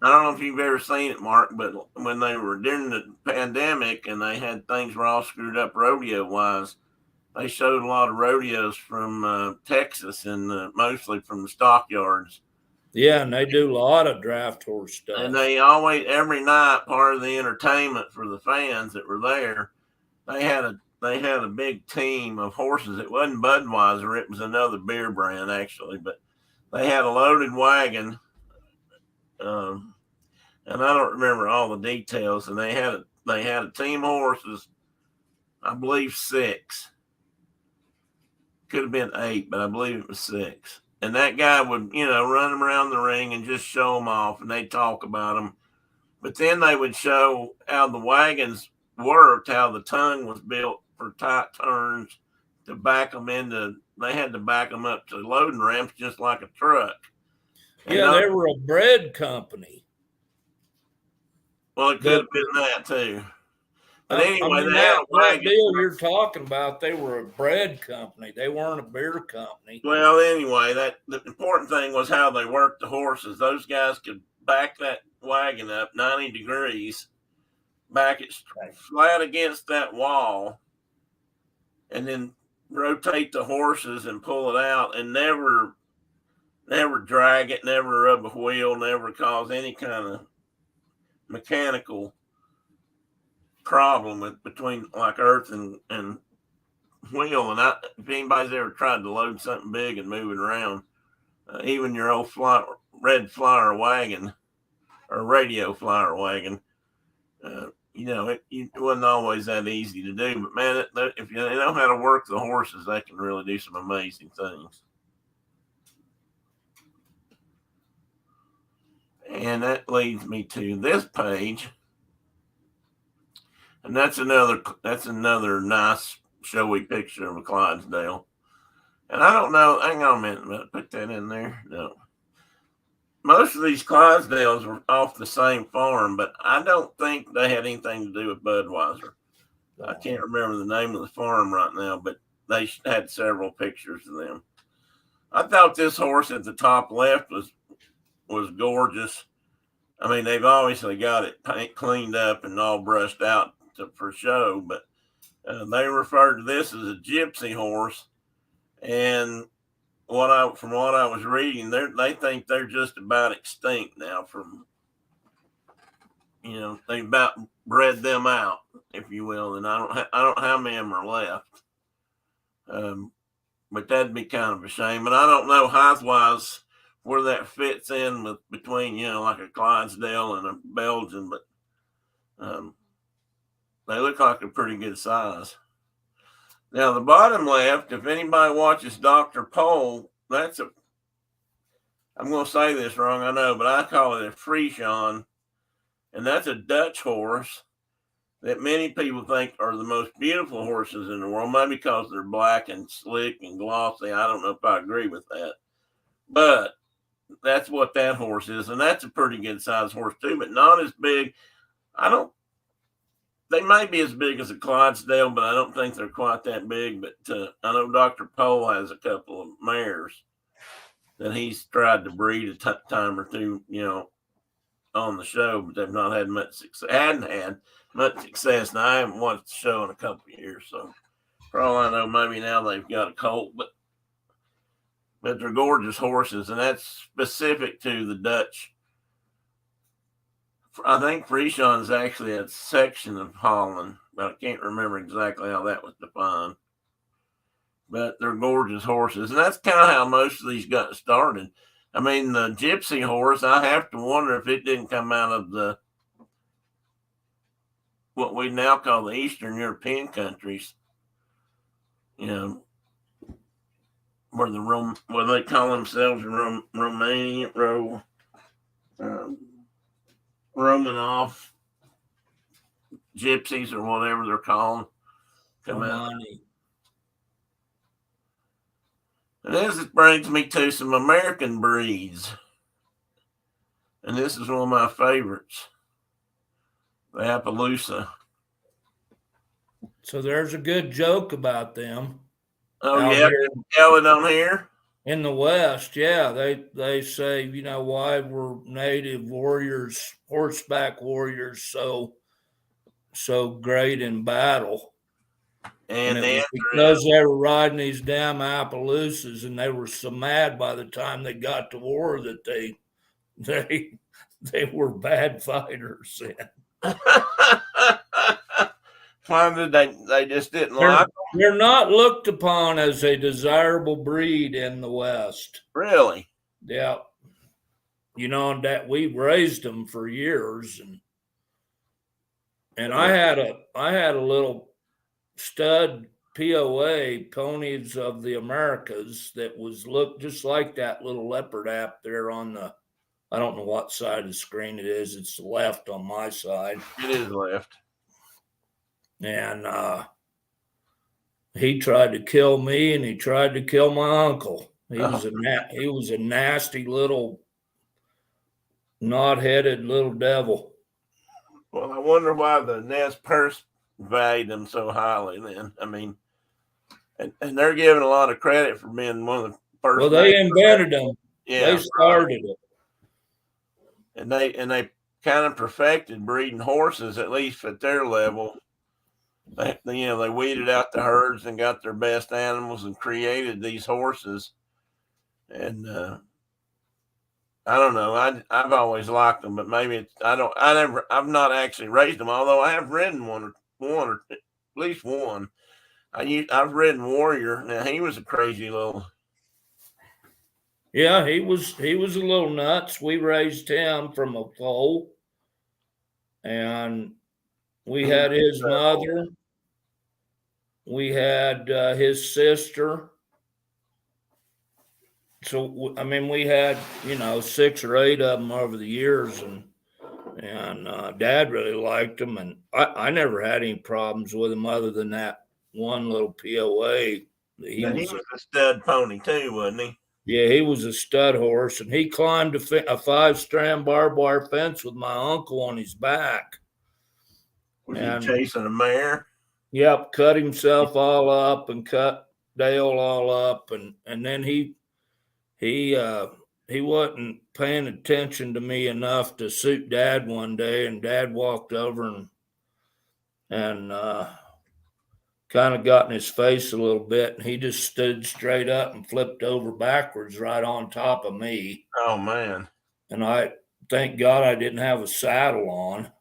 S1: don't know if you've ever seen it, Mark, but when they were during the pandemic and they had things were all screwed up rodeo wise, they showed a lot of rodeos from Texas and mostly from the stockyards.
S2: Yeah, and they do a lot of draft horse stuff.
S1: And they always, every night, part of the entertainment for the fans that were there, they had a big team of horses. It wasn't Budweiser; it was another beer brand actually, but they had a loaded wagon. And I don't remember all the details. And they had a team of horses, I believe 6. Could have been 8, but I believe it was 6. And that guy would, run them around the ring and just show them off, and they'd talk about them. But then they would show how the wagons worked, how the tongue was built for tight turns to back them into. They had to back them up to loading ramps just like a truck.
S2: Yeah, they were a bread company.
S1: Well, it could have been that too. But anyway,
S2: that deal you're talking about, they were a bread company. They weren't a beer company.
S1: Well, anyway, the important thing was how they worked the horses. Those guys could back that wagon up 90 degrees, back it flat against that wall, and then rotate the horses and pull it out, and never drag it, never rub a wheel, never cause any kind of mechanical problem between like earth and wheel. And if anybody's ever tried to load something big and move it around, even your old red flyer wagon or radio flyer wagon, it wasn't always that easy to do. But man, if you know how to work the horses, they can really do some amazing things. And that leads me to this page. And that's another nice showy picture of a Clydesdale. And I don't know, hang on a minute, put that in there. No. Most of these Clydesdales were off the same farm, but I don't think they had anything to do with Budweiser. I can't remember the name of the farm right now, but they had several pictures of them. I thought this horse at the top left was gorgeous. I mean, they've obviously got it cleaned up and all brushed out for show, but they refer to this as a gypsy horse. And from what I was reading, they think they're just about extinct now. They about bred them out, if you will, and I don't know how many of them are left. But that'd be kind of a shame. And I don't know height-wise where that fits in between, like a Clydesdale and a Belgian, but they look like a pretty good size. Now, the bottom left, if anybody watches Dr. Pol, I'm going to say this wrong, I know, but I call it a Friesian, and that's a Dutch horse that many people think are the most beautiful horses in the world, maybe because they're black and slick and glossy. I don't know if I agree with that, but that's what that horse is, and that's a pretty good size horse too, but not as big. They may be as big as a Clydesdale, but I don't think they're quite that big. But I know Dr. Pol has a couple of mares that he's tried to breed a time or two, on the show, but they've not had much success. Hadn't had much success. Now, I haven't watched the show in a couple of years, so for all I know, maybe now they've got a colt, but they're gorgeous horses, and that's specific to the Dutch. I think Friesian is actually a section of Holland, but I can't remember exactly how that was defined. But they're gorgeous horses, and that's kind of how most of these got started. I mean, the gypsy horse, I have to wonder if it didn't come out of what we now call the Eastern European countries, where they call themselves Romanov gypsies or whatever they're called. Come out. And this brings me to some American breeds. And this is one of my favorites, the Appaloosa.
S2: So there's a good joke about them.
S1: Oh, yeah, you can tell it on here.
S2: In the West, yeah, they say, why were native warriors, horseback warriors, so great in battle? And
S1: And
S2: it
S1: the
S2: was
S1: answer is
S2: because they were riding these damn Appaloosas, and they were so mad by the time they got to war that they they were bad fighters.
S1: why did they just didn't
S2: They're
S1: like
S2: they're not looked upon as a desirable breed in the West.
S1: really.
S2: Yeah, and that we raised them for years, and I had a little stud POA, Ponies of the Americas, that was looked just like that little leopard app there on the. I don't know what side of the screen it is. It's the left on my side,
S1: It is left.
S2: and he tried to kill me, and he tried to kill my uncle. He was a nasty little knot-headed little devil.
S1: Well, I wonder why the Nez Perce valued them so highly then. I mean, and they're given a lot of credit for being one of the first.
S2: Well, they invented them.
S1: Yeah,
S2: They started it.
S1: And they kind of perfected breeding horses, at least at their level. They weeded out the herds and got their best animals and created these horses. And I don't know. I've always liked them, but maybe I've not actually raised them. Although I have ridden one or at least one. I've ridden Warrior. Now he was a crazy little.
S2: Yeah, he was a little nuts. We raised him from a foal, and we had his mother. We had his sister. So I mean, we had 6 or 8 of them over the years, and Dad really liked them, and I never had any problems with him other than that one little POA.
S1: He was a stud pony too, wasn't he?
S2: Yeah, he was a stud horse, and he climbed a 5-strand barbed wire fence with my uncle on his back.
S1: Was he chasing a mare?
S2: Yep, cut himself all up and cut Dale all up, and then he wasn't paying attention to me enough to suit Dad one day, and Dad walked over and kind of got in his face a little bit, and he just stood straight up and flipped over backwards right on top of me.
S1: Oh man.
S2: And I thank God I didn't have a saddle on.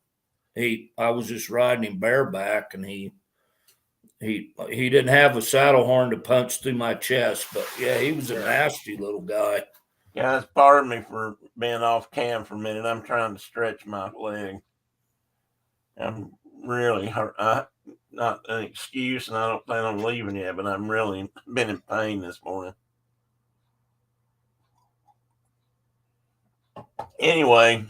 S2: I was just riding him bareback, and he didn't have a saddle horn to punch through my chest, but yeah, he was a nasty little guy.
S1: Guys, pardon me for being off cam for a minute. I'm trying to stretch my leg. I'm really hurt. Not an excuse, and I don't plan on leaving yet, but I'm really been in pain this morning. Anyway,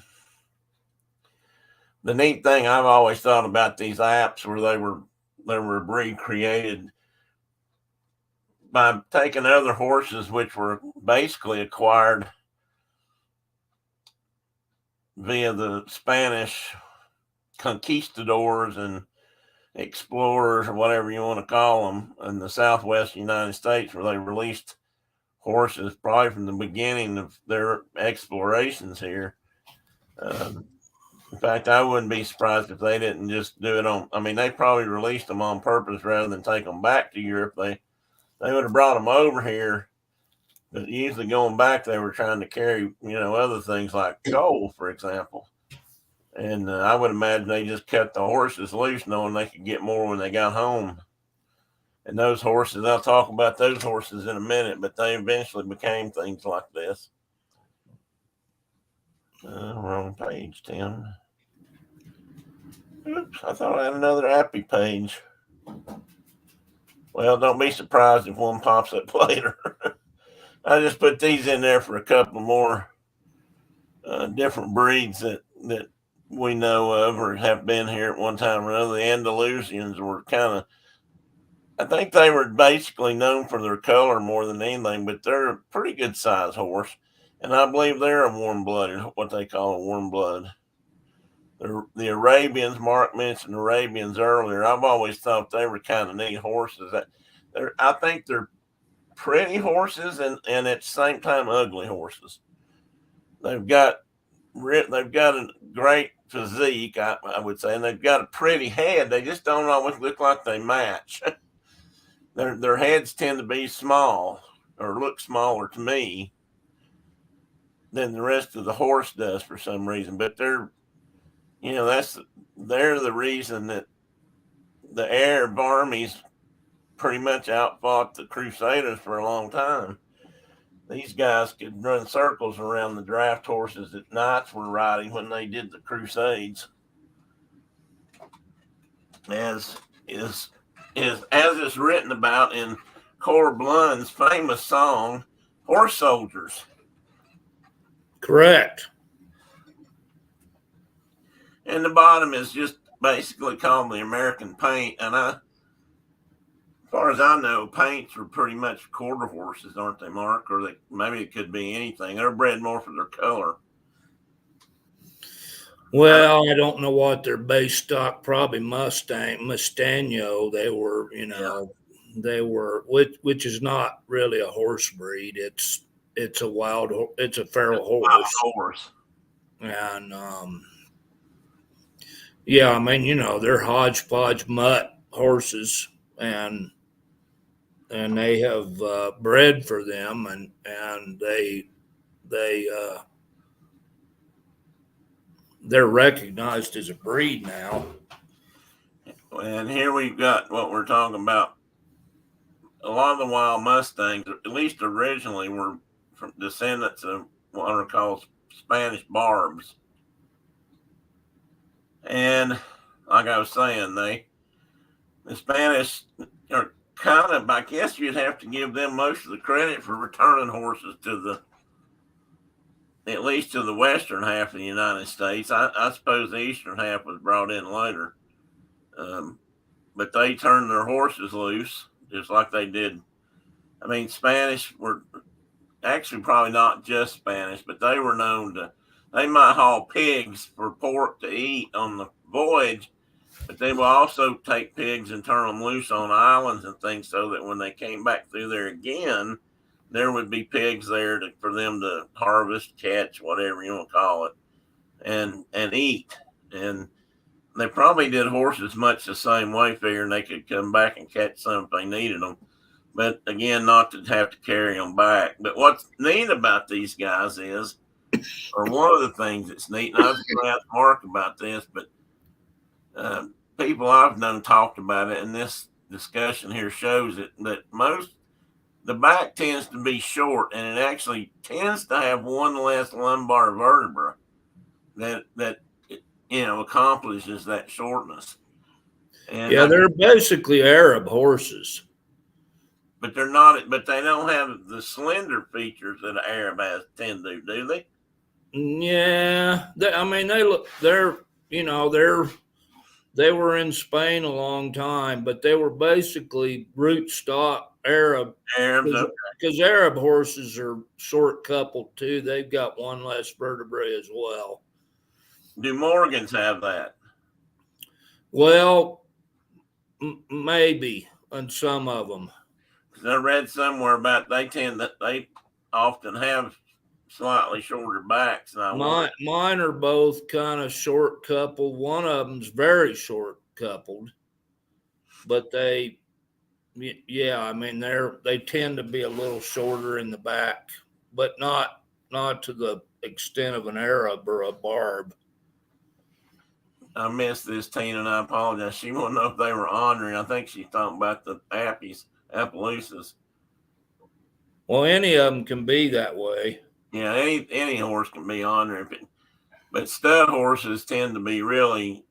S1: the neat thing I've always thought about these apps where they were recreated by taking other horses which were basically acquired via the Spanish conquistadors and explorers, or whatever you want to call them, in the Southwest United States, where they released horses probably from the beginning of their explorations here. In fact, I wouldn't be surprised if they didn't just do it on. I mean, they probably released them on purpose rather than take them back to Europe. They would have brought them over here, but usually going back, they were trying to carry, other things like coal, for example. And I would imagine they just cut the horses loose, knowing they could get more when they got home. And those horses, I'll talk about those horses in a minute, but they eventually became things like this. Wrong page, Tim. Oops, I thought I had another happy page. Well, don't be surprised if one pops up later. I just put these in there for a couple more different breeds that we know of or have been here at one time or another. The Andalusians were I think they were basically known for their color more than anything, but they're a pretty good size horse. And I believe they're a warm-blooded, what they call a warm blood. The Arabians, Mark mentioned Arabians earlier. I've always thought they were kind of neat horses. I think they're pretty horses and at the same time ugly horses. They've got a great physique, I would say, and they've got a pretty head. They just don't always look like they match. Their heads tend to be small or look smaller to me than the rest of the horse does for some reason. But they're the reason that the Arab armies pretty much outfought the Crusaders for a long time. These guys could run circles around the draft horses that knights were riding when they did the Crusades. As is written about in Cor Blund's famous song, Horse Soldiers.
S2: Correct.
S1: And the bottom is just basically called the American paint. And as far as I know, paints are pretty much quarter horses, aren't they, Mark? Or maybe it could be anything. They're bred more for their color.
S2: Well, I don't know what their base stock, probably Mustang-O. They were, they were, which is not really a horse breed. It's a feral horse. And, yeah, I mean, they're hodgepodge mutt horses, and they have bred for them, and they're recognized as a breed now.
S1: And here we've got what we're talking about. A lot of the wild Mustangs, at least originally, were from descendants of what are called Spanish Barbs. And like I was saying, the Spanish are kind of, I guess you'd have to give them most of the credit for returning horses at least to the western half of the United States. I suppose the eastern half was brought in later. But they turned their horses loose just like they did. I mean, Spanish were actually probably not just Spanish, but they were known they might haul pigs for pork to eat on the voyage, but they will also take pigs and turn them loose on islands and things so that when they came back through there again, there would be pigs there for them to harvest, catch, whatever you want to call it, and eat. And they probably did horses much the same way, figuring they could come back and catch some if they needed them. But again, not to have to carry them back. But what's neat about these guys is, or one of the things that's neat, and I was going to ask Mark about this, but people I've known talked about it, and this discussion here shows it, that the back tends to be short, and it actually tends to have one less lumbar vertebra that accomplishes that shortness. And
S2: yeah, they're basically Arab horses.
S1: But they're not. But they don't have the slender features that an Arab has tend to, do they?
S2: Yeah, I mean they were in Spain a long time, but they were basically rootstock Arab.
S1: Arabs,
S2: because Arab horses are short coupled too. They've got one less vertebrae as well.
S1: Do Morgans have that?
S2: Well, maybe on some of them.
S1: I read somewhere about they often have slightly shorter backs.
S2: Mine are both kind of short coupled. One of them's very short coupled, but they tend to be a little shorter in the back, but not to the extent of an Arab or a Barb.
S1: I missed this, Tina, and I apologize. She wanted to know if they were honoring. I think she's talking about the Appaloosas.
S2: Well, any of them can be that way.
S1: Yeah, any horse can be honoring, but stud horses tend to be really.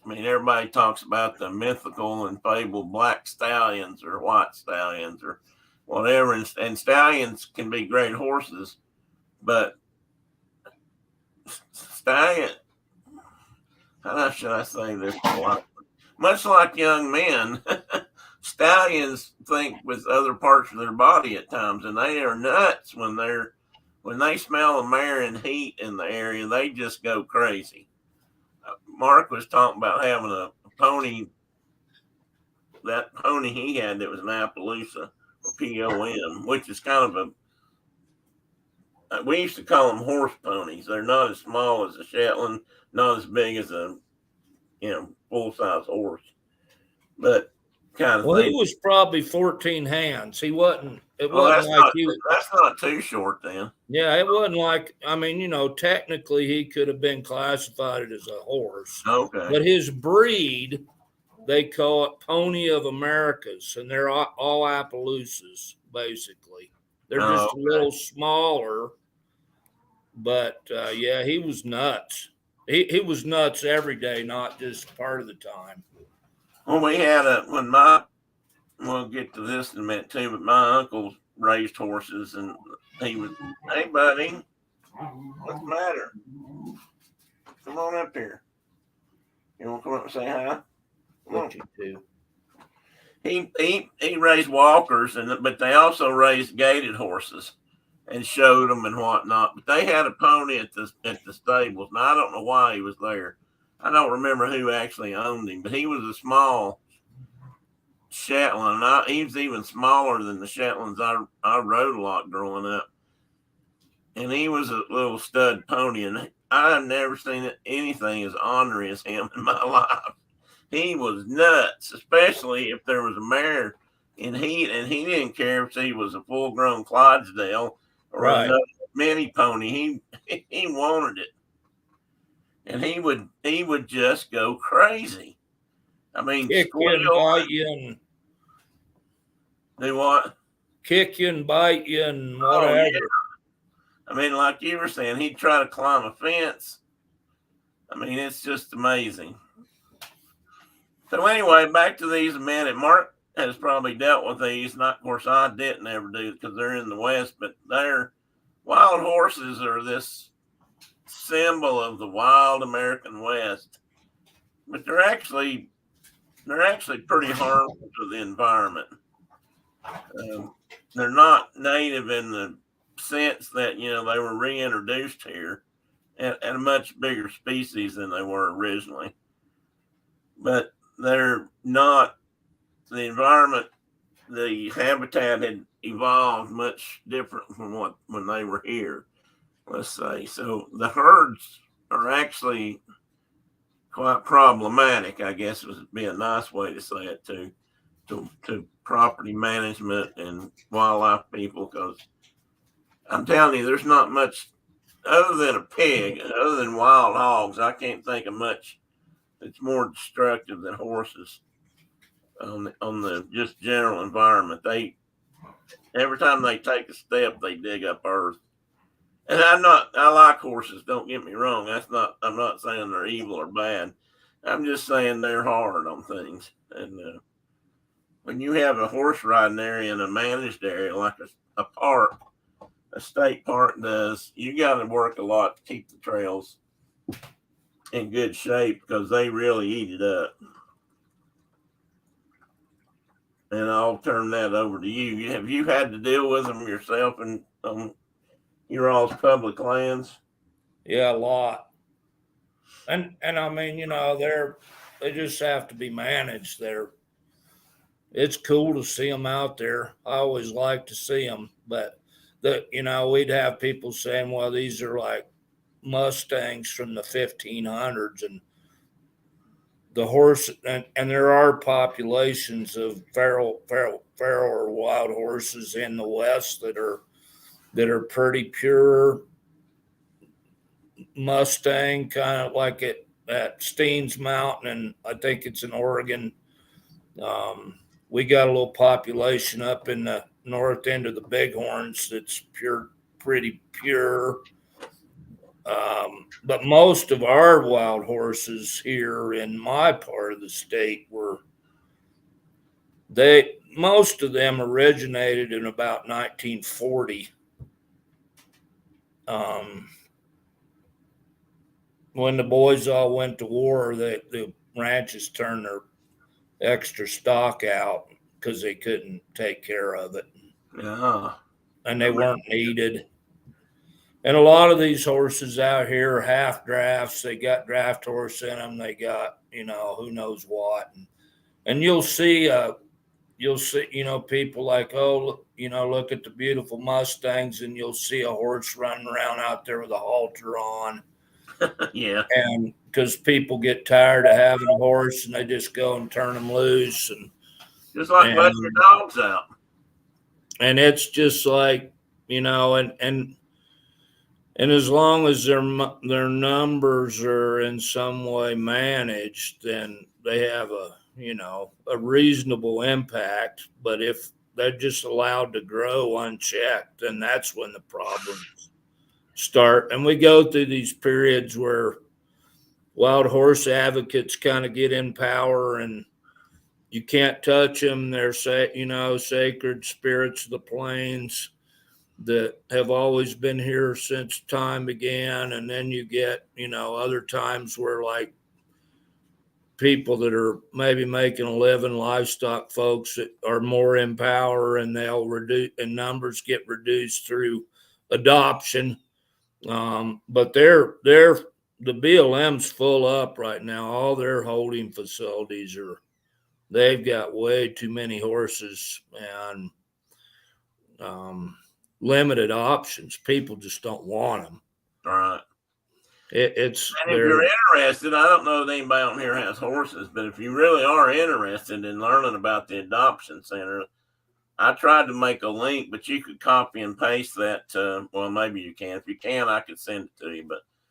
S1: I mean, everybody talks about the mythical and fabled black stallions or white stallions or whatever, and stallions can be great horses, but stallion. How should I say this? Much like young men, stallions think with other parts of their body at times, and they are nuts when they smell a mare and heat in the area. They just go crazy. Mark was talking about having a pony. That pony he had that was an Appaloosa or POM, which is kind of we used to call them horse ponies. They're not as small as a Shetland, not as big as a, full size horse, but kind of
S2: Well,
S1: thing.
S2: he was probably 14 hands. He wasn't. It
S1: Well,
S2: wasn't like he was.
S1: that's not too short then.
S2: Yeah, it wasn't like. I mean, technically he could have been classified as a horse,
S1: Okay.
S2: but his breed, they call it Pony of Americas, and they're all Appaloosas basically. They're just a little smaller, but yeah, he was nuts. He was nuts every day, not just part of the time.
S1: Well, we'll get to this in a minute too, but my uncle raised horses and he was, hey buddy, what's the matter? Come on up here. You want to come up and say hi? Come on. He raised walkers, but they also raised gaited horses and showed them and whatnot. But they had a pony at the stables. Now I don't know why he was there. I don't remember who actually owned him, but he was a small Shetland. He was even smaller than the Shetlands I rode a lot growing up. And he was a little stud pony, and I've never seen anything as ornery as him in my life. He was nuts, especially if there was a mare in heat, and he didn't care if he was a full-grown Clydesdale or another mini pony. He wanted it, and he would just go crazy. I mean,
S2: kick you and bite you and
S1: do what?
S2: Kick you and bite you and whatever.
S1: Oh, yeah. I mean, like you were saying, he'd try to climb a fence. I mean, it's just amazing. So anyway, back to these a minute. Mark has probably dealt with these. Not, of course, I didn't ever do because they're in the West, but wild horses are this symbol of the wild American West. But they're actually pretty harmful to the environment. They're not native in the sense that they were reintroduced here at a much bigger species than they were originally, but they're not the environment. The habitat had evolved much different from when they were here, let's say. So the herds are actually quite problematic, I guess would be a nice way to say it, to property management and wildlife people, because I'm telling you, there's not much other than a pig, other than wild hogs. I can't think of much that's more destructive than horses on the just general environment. Every time they take a step, they dig up earth. And I like horses. Don't get me wrong. I'm not saying they're evil or bad. I'm just saying they're hard on things. And when you have a horse riding area in a managed area like a park, a state park does, you got to work a lot to keep the trails in good shape because they really eat it up. And I'll turn that over to you. Have you had to deal with them yourself in your all's public lands?
S2: Yeah, a lot. And I mean, they just have to be managed. It's cool to see them out there. I always like to see them, but we'd have people saying, well, these are like Mustangs from the 1500s, and the horse, and there are populations of feral or wild horses in the West that are pretty pure Mustang, kind of like at Steens Mountain, and I think it's in Oregon. We got a little population up in the north end of the Bighorns that's pretty pure. But most of our wild horses here in my part of the state most of them originated in about 1940. When the boys all went to war, the ranches turned their extra stock out because they couldn't take care of it.
S1: Yeah.
S2: And they weren't needed. And a lot of these horses out here are half drafts. They got draft horse in them. They got, who knows what. And you'll see you'll see, people like, oh, look at the beautiful Mustangs, and you'll see a horse running around out there with a halter on.
S1: Yeah.
S2: And because people get tired of having a horse and they just go and turn them loose.
S1: Just like letting your dogs out.
S2: And it's just like, and as long as their numbers are in some way managed, then they have a reasonable impact. But if they're just allowed to grow unchecked, then that's when the problems start. And we go through these periods where wild horse advocates kind of get in power, and you can't touch them. They're sacred spirits of the plains that have always been here since time began. And then you get, other times where like people that are maybe making a living, livestock folks that are more in power, and they'll reduce, and numbers get reduced through adoption. But the BLM's full up right now. All their holding facilities they've got way too many horses and limited options. People just don't want them.
S1: All right.
S2: And
S1: if you're interested, I don't know if anybody on here has horses, but if you really are interested in learning about the adoption center, I tried to make a link, but you could copy and paste that. Well, maybe you can. If you can, I could send it to you.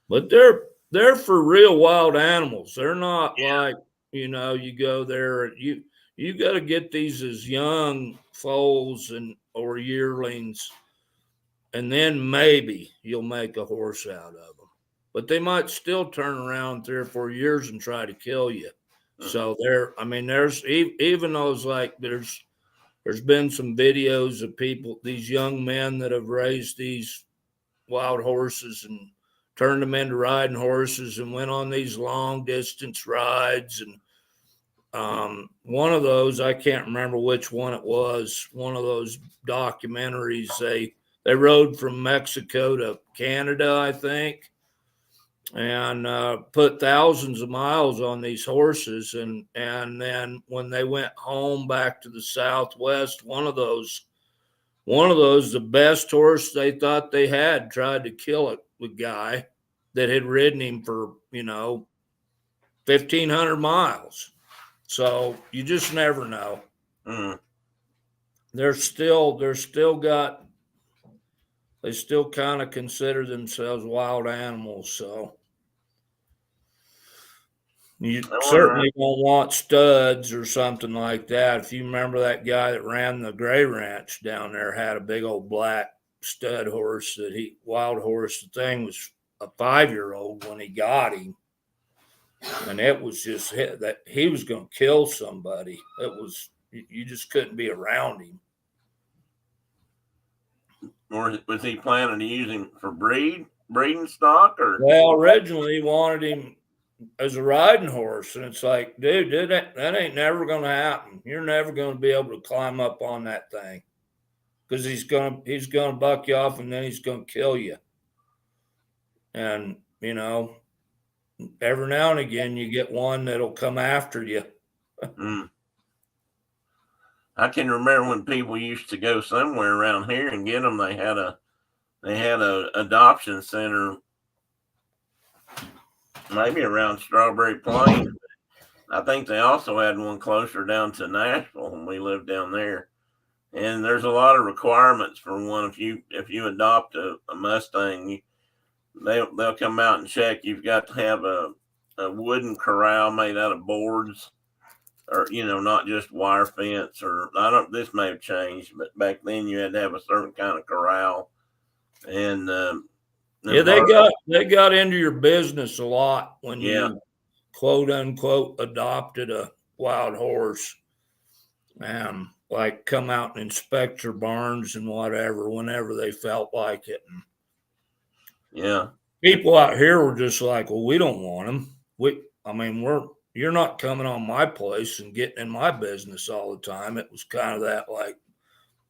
S1: But
S2: they're for real wild animals. They're not like, you go there and you got to get these as young foals or yearlings, and then maybe you'll make a horse out of them. But they might still turn around 3 or 4 years and try to kill you. So there's even those, like there's been some videos of people, these young men that have raised these wild horses and turned them into riding horses and went on these long distance rides. And one of those, I can't remember which one it was, one of those documentaries, they rode from Mexico to Canada, I think, and put thousands of miles on these horses. And then when they went home back to the Southwest, one of those, the best horse they thought they had, tried to kill it, the guy that had ridden him for, 1,500 miles. So you just never know. They still kind of consider themselves wild animals. So you certainly don't want studs or something like that. If you remember that guy that ran the Gray Ranch down there, had a big old black stud horse wild horse. The thing was a 5-year-old when he got him. And it was just that he was going to kill somebody. You just couldn't be around him.
S1: Or was he planning to use him for breeding stock? Or
S2: well, originally he wanted him as a riding horse, and it's like, dude, that ain't never going to happen. You're never going to be able to climb up on that thing, because he's going to buck you off, and then he's going to kill you. And every now and again you get one that'll come after you.
S1: I can remember when people used to go somewhere around here and get them. They had a adoption center, maybe around Strawberry Plain. I think they also had one closer down to Nashville when we lived down there. And there's a lot of requirements for one. If you adopt a Mustang, they'll come out and check. You've got to have a wooden corral made out of boards, or not just wire fence. Or this may have changed, but back then you had to have a certain kind of corral. And they got into your business a lot when you quote unquote adopted a wild horse. Like come out and inspect your barns and whatever whenever they felt like it. Yeah.
S2: People out here were just like, well, we don't want them. You're not coming on my place and getting in my business all the time. It was kind of that, like,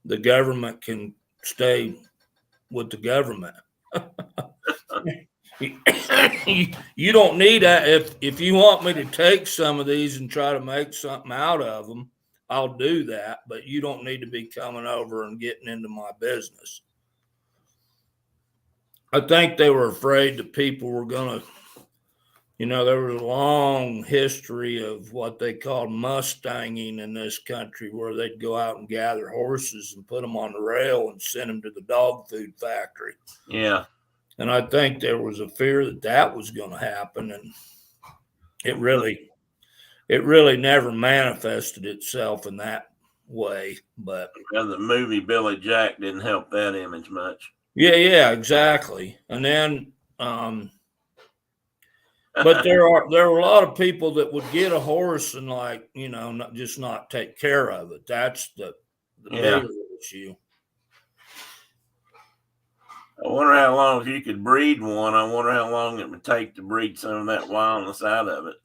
S2: the government can stay with the government. You don't need that. If you want me to take some of these and try to make something out of them, I'll do that, but you don't need to be coming over and getting into my business. I think they were afraid that people were going to, there was a long history of what they called Mustanging in this country, where they'd go out and gather horses and put them on the rail and send them to the dog food factory.
S1: Yeah.
S2: And I think there was a fear that that was going to happen. And it really never manifested itself in that way. But
S1: the movie Billy Jack didn't help that image much.
S2: yeah, exactly. And then, but there were a lot of people that would get a horse and not take care of it. That's the bigger issue.
S1: I wonder how long, if you could breed one, I wonder how long it would take to breed some of that wildness out of it.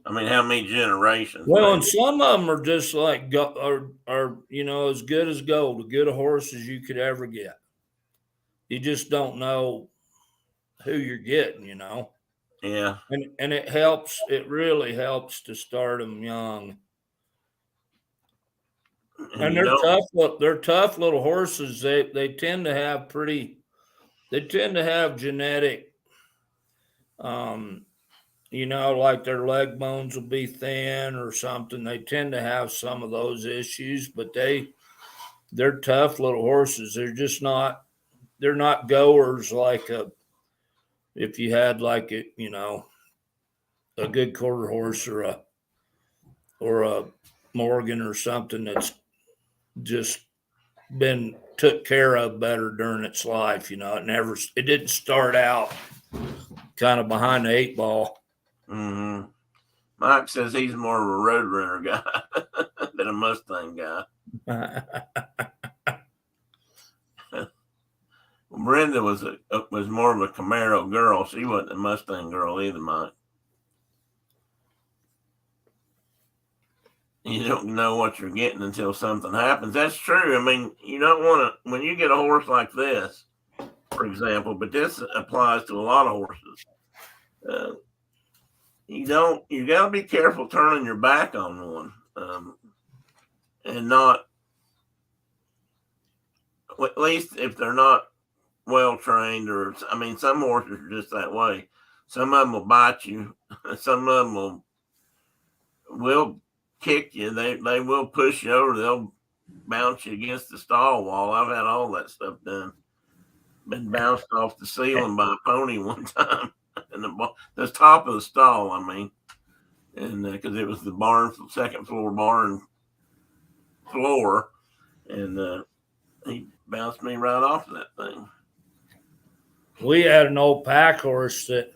S1: I mean, how many generations?
S2: Well, and some of them are just like as good as gold, as good a horse as you could ever get. You just don't know who you're getting,
S1: Yeah.
S2: And it helps. It really helps to start them young. And they're tough. They're tough little horses. They tend to have genetic, like their leg bones will be thin or something. They tend to have some of those issues, but they're tough little horses. They're not goers like if you had like a good quarter horse or a Morgan or something that's just been took care of better during its life. It didn't start out kind of behind the 8 ball.
S1: Mm-hmm. Mike says he's more of a Roadrunner guy than a Mustang guy. Brenda was more of a Camaro girl. She wasn't a Mustang girl either, Mike. You don't know what you're getting until something happens. That's true. I mean, you don't want to, when you get a horse like this, for example, but this applies to a lot of horses. You got to be careful turning your back on one, and not, at least if they're not well trained, or, I mean, some horses are just that way. Some of them will bite you. Some of them will kick you. They will push you over. They'll bounce you against the stall wall. I've had all that stuff done. Been bounced off the ceiling by a pony one time, and the top of the stall. I mean, and because it was the barn, second floor barn floor, and he bounced me right off that thing.
S2: We had an old pack horse that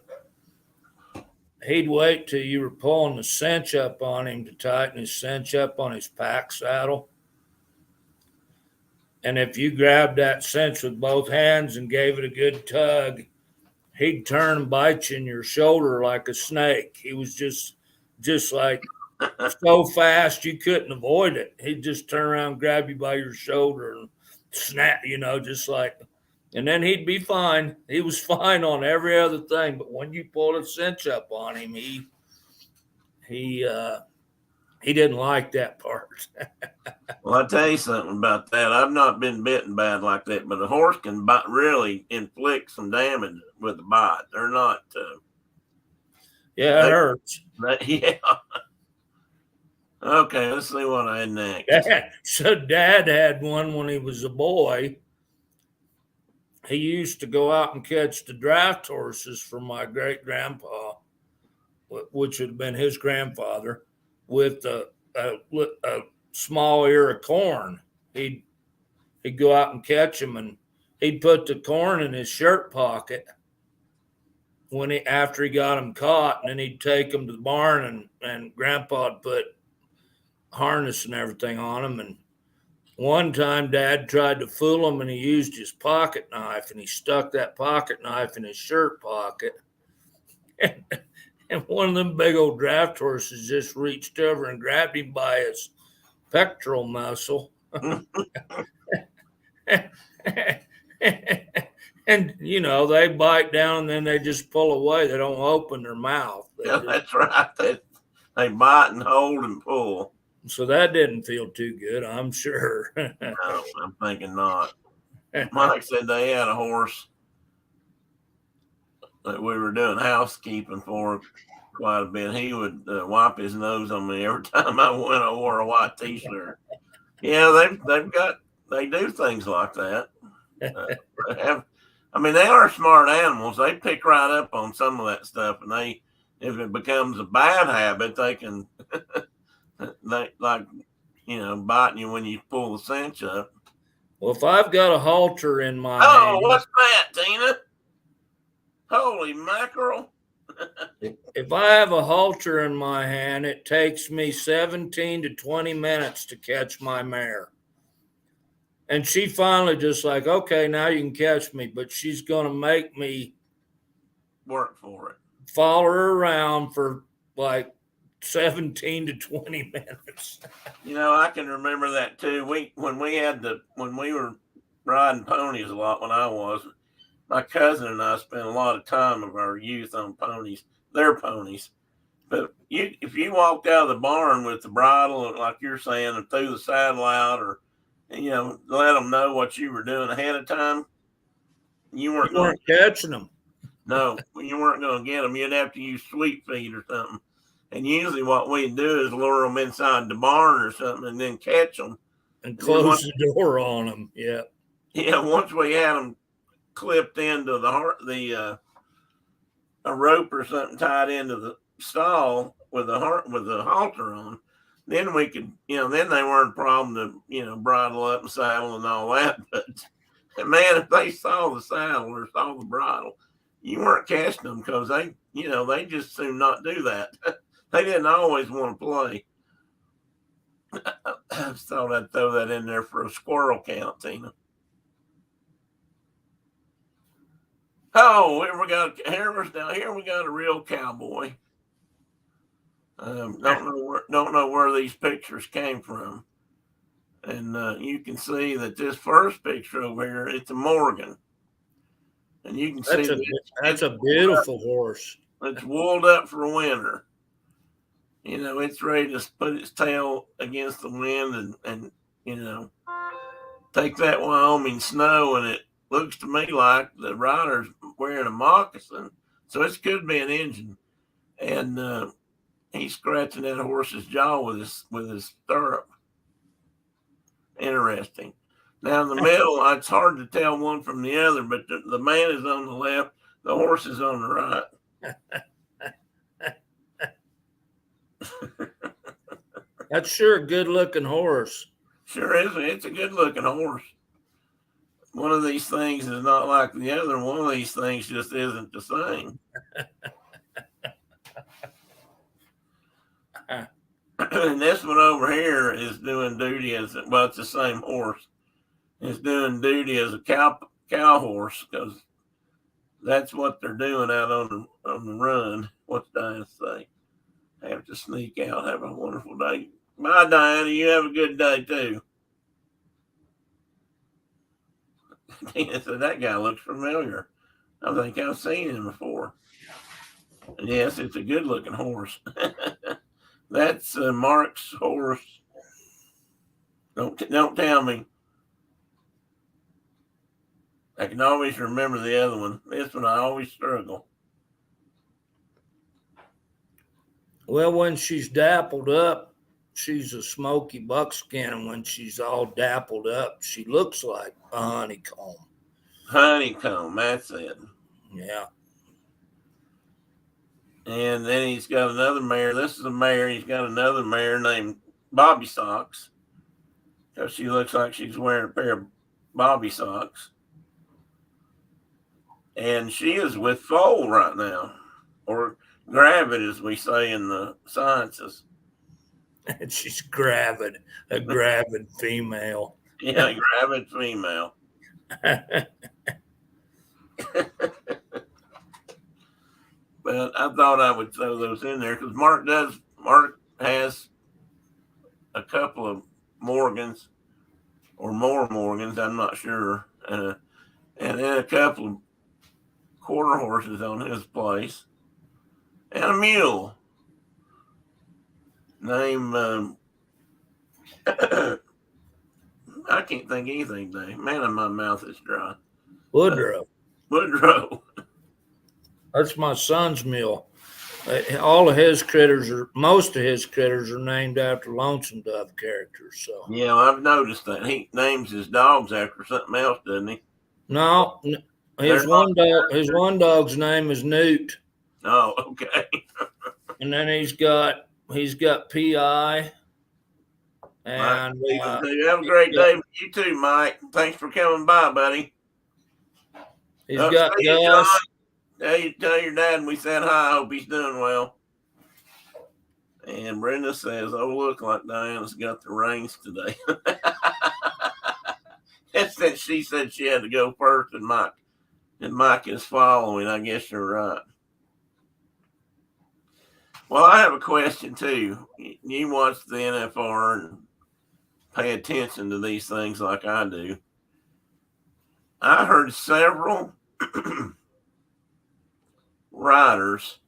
S2: he'd wait till you were pulling the cinch up on him to tighten his cinch up on his pack saddle. And if you grabbed that cinch with both hands and gave it a good tug, he'd turn and bite you in your shoulder like a snake. He was just like so fast you couldn't avoid it. He'd just turn around, grab you by your shoulder and snap, just like, and then he'd be fine. He was fine on every other thing, but when you pulled a cinch up on him, he didn't like that part.
S1: Well, I'll tell you something about that. I've not been bitten bad like that, but a horse can really inflict some damage with a bite. They're not.
S2: Yeah, it hurts.
S1: Yeah. Okay, let's see what I had next.
S2: So Dad had one when he was a boy. He used to go out and catch the draft horses for my great grandpa, which would have been his grandfather, with a small ear of corn. He'd go out and catch them, and he'd put the corn in his shirt pocket after he got them caught, and then he'd take them to the barn, and Grandpa'd put harness and everything on them. And one time Dad tried to fool him, and he used his pocket knife, and he stuck that pocket knife in his shirt pocket. And one of them big old draft horses just reached over and grabbed him by his pectoral muscle. And, they bite down and then they just pull away. They don't open their mouth.
S1: Yeah, that's right. They bite and hold and pull.
S2: So that didn't feel too good, I'm sure.
S1: No, I'm thinking not. Mike said they had a horse that we were doing housekeeping for quite a bit. He would wipe his nose on me every time I went. I wore a white T-shirt. Yeah, they do things like that. They are smart animals. They pick right up on some of that stuff, and if it becomes a bad habit, they can biting you when you pull the cinch up.
S2: Well, if I've got a halter in my
S1: Oh,
S2: hand,
S1: what's that, Tina? Holy mackerel!
S2: if I have a halter in my hand, it takes me 17 to 20 minutes to catch my mare. And she finally just like, okay, now you can catch me, but she's going to make me
S1: work for it.
S2: Follow her around for like 17 to 20 minutes.
S1: I can remember that too. When we were riding ponies a lot my cousin and I spent a lot of time of our youth on ponies, their ponies. But if you walked out of the barn with the bridle, like you're saying, and threw the saddle out, or let them know what you were doing ahead of time, you weren't
S2: catching them.
S1: No, you weren't going to get them. You'd have to use sweep feed or something. And usually what we'd do is lure them inside the barn or something and then catch them.
S2: And close the door on them. Yeah.
S1: Yeah, once we had them clipped into a rope or something tied into the stall with a halter on, then we could, then they weren't a problem to, bridle up and saddle and all that. But man, if they saw the saddle or saw the bridle, you weren't catching them because they just soon not do that. They didn't always want to play. I just thought I'd throw that in there for a squirrel count, Tina. Oh, here we got a real cowboy. Don't know where these pictures came from, and you can see that this first picture over here, it's a Morgan, and you can see
S2: that's a beautiful horse.
S1: It's wooled up for winter. It's ready to put its tail against the wind and take that Wyoming snow, and it looks to me like the rider's wearing a moccasin, so it could be an Injun, and he's scratching that horse's jaw with his stirrup. Interesting. Now in the middle, it's hard to tell one from the other, but the man is on the left, the horse is on the right.
S2: That's sure a good looking horse.
S1: Sure is. It's a good looking horse. One of these things is not like the other. One of these things just isn't the same. And this one over here is doing duty it's the same horse. It's doing duty as a cow horse because that's what they're doing out on the run. What's Diana say? I have to sneak out. Have a wonderful day. Bye, Diana. You have a good day too. So that guy looks familiar. I think I've seen him before. And yes, it's a good looking horse. That's Mark's horse. Don't tell me. I can always remember the other one. This one I always struggle.
S2: Well, when she's dappled up, she's a smoky buckskin, and when she's all dappled up, she looks like a honeycomb.
S1: Honeycomb, that's it.
S2: Yeah.
S1: And then he's got another mare. This is a mare. He's got another mare named Bobby Socks because she looks like she's wearing a pair of Bobby Socks. And she is with foal right now, or gravid, as we say in the sciences.
S2: And she's gravid, a gravid female.
S1: Yeah, gravid female. But I thought I would throw those in there because Mark has a couple of Morgans or more Morgans, I'm not sure, and then a couple of quarter horses on his place and a mule. Name. I can't think of anything today. Man, my mouth is dry.
S2: Woodrow.
S1: Woodrow.
S2: That's my son's mule. All of his critters most of his critters are named after Lonesome Dove characters. So
S1: Yeah, I've noticed that he names his dogs after something else, doesn't he?
S2: no, his one dog's name is Newt,
S1: Oh, okay.
S2: and then he's got Pi, and
S1: Have a great day. You too, Mike. Thanks for coming by, buddy.
S2: he's got Gus.
S1: Tell your dad we said hi. I hope he's doing well. And Brenda says, "Oh, look like Diana's got the reins today." Instead, she said she had to go first, and Mike is following. I guess you're right. Well, I have a question too. You watch the NFR and pay attention to these things like I do. I heard several riders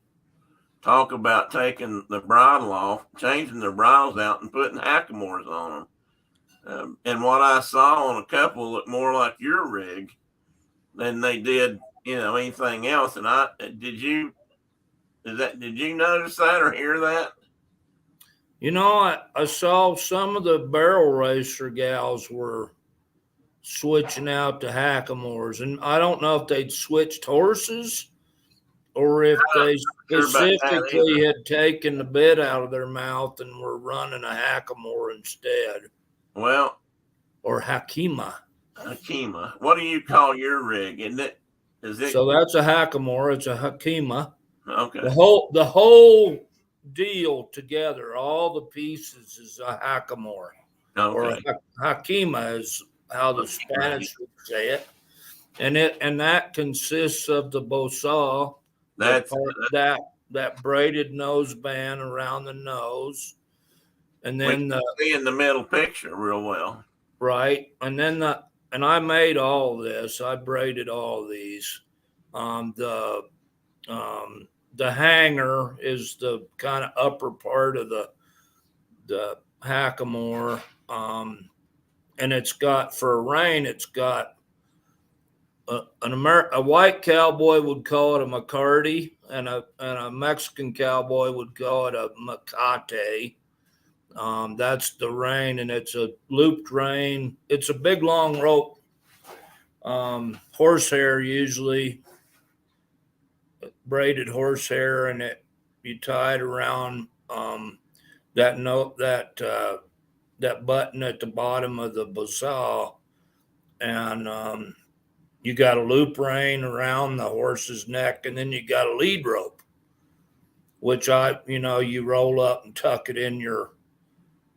S1: talk about taking the bridle off, changing their bridles out, and putting hackamores on them. And what I saw on a couple looked more like your rig than they did, anything else. And did you notice that or hear that?
S2: I saw some of the barrel racer gals were switching out to hackamores, and I don't know if they'd switched horses or if they specifically had taken the bit out of their mouth and were running a hackamore instead.
S1: Well,
S2: or Hakima.
S1: Hakima. What do you call your rig?
S2: So that's a hackamore. It's a Hakima.
S1: Okay.
S2: The whole deal together, all the pieces, is a hackamore.
S1: Okay.
S2: Or Hakima is how the Spanish would say it. And that consists of the bosal, that braided nose band around the nose, and then
S1: see in the middle picture real well.
S2: Right, and then and I made all this. I braided all these. The hanger is the kind of upper part of the hackamore, and it's got, for a rein, it's got a white cowboy would call it a McCarty, and a Mexican cowboy would call it a Macate. That's the rein, and it's a looped rein. It's a big long rope, horsehair, usually braided horsehair, and you tie it around that button at the bottom of the bosal, and you got a loop rein around the horse's neck, and then you got a lead rope, which you roll up and tuck it in your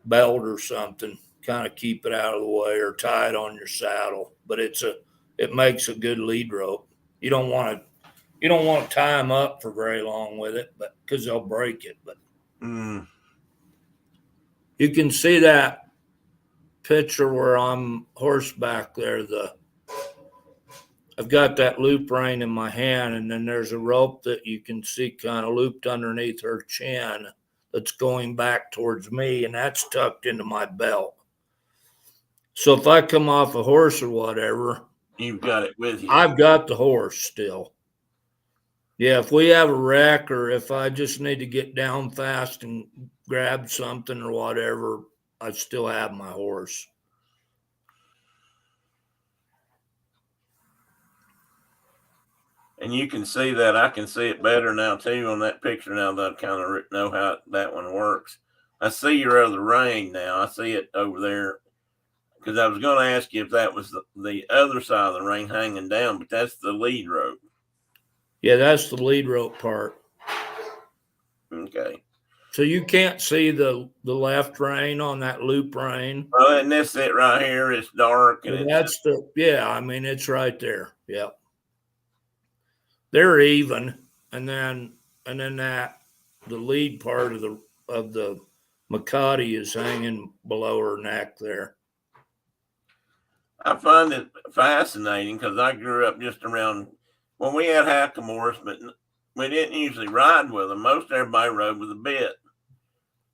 S2: belt or something, kind of keep it out of the way, or tie it on your saddle. But it makes a good lead rope. You don't want to tie them up for very long with it, but because they'll break it. But you can see that picture where I'm horseback there. I've got that loop rein in my hand, and then there's a rope that you can see kind of looped underneath her chin that's going back towards me, and that's tucked into my belt. So if I come off a horse or whatever,
S1: you've got it with you.
S2: I've got the horse still. Yeah, if we have a wreck, or if I just need to get down fast and grab something or whatever, I still have my horse.
S1: And you can see that. I can see it better now too on that picture, now that I kind of know how that one works. I see your other rein now. I see it over there, because I was going to ask you if that was the other side of the rein hanging down, but that's the lead rope.
S2: Yeah, that's the lead rope part.
S1: Okay.
S2: So you can't see the left rein on that loop rein.
S1: Well, and this it right here. It's dark, and
S2: that's it's right there. Yep. They're even, and then the lead part of the Macati is hanging below her neck there.
S1: I find it fascinating because I grew up just around when we had hackamores, but we didn't usually ride with them. Most everybody rode with a bit.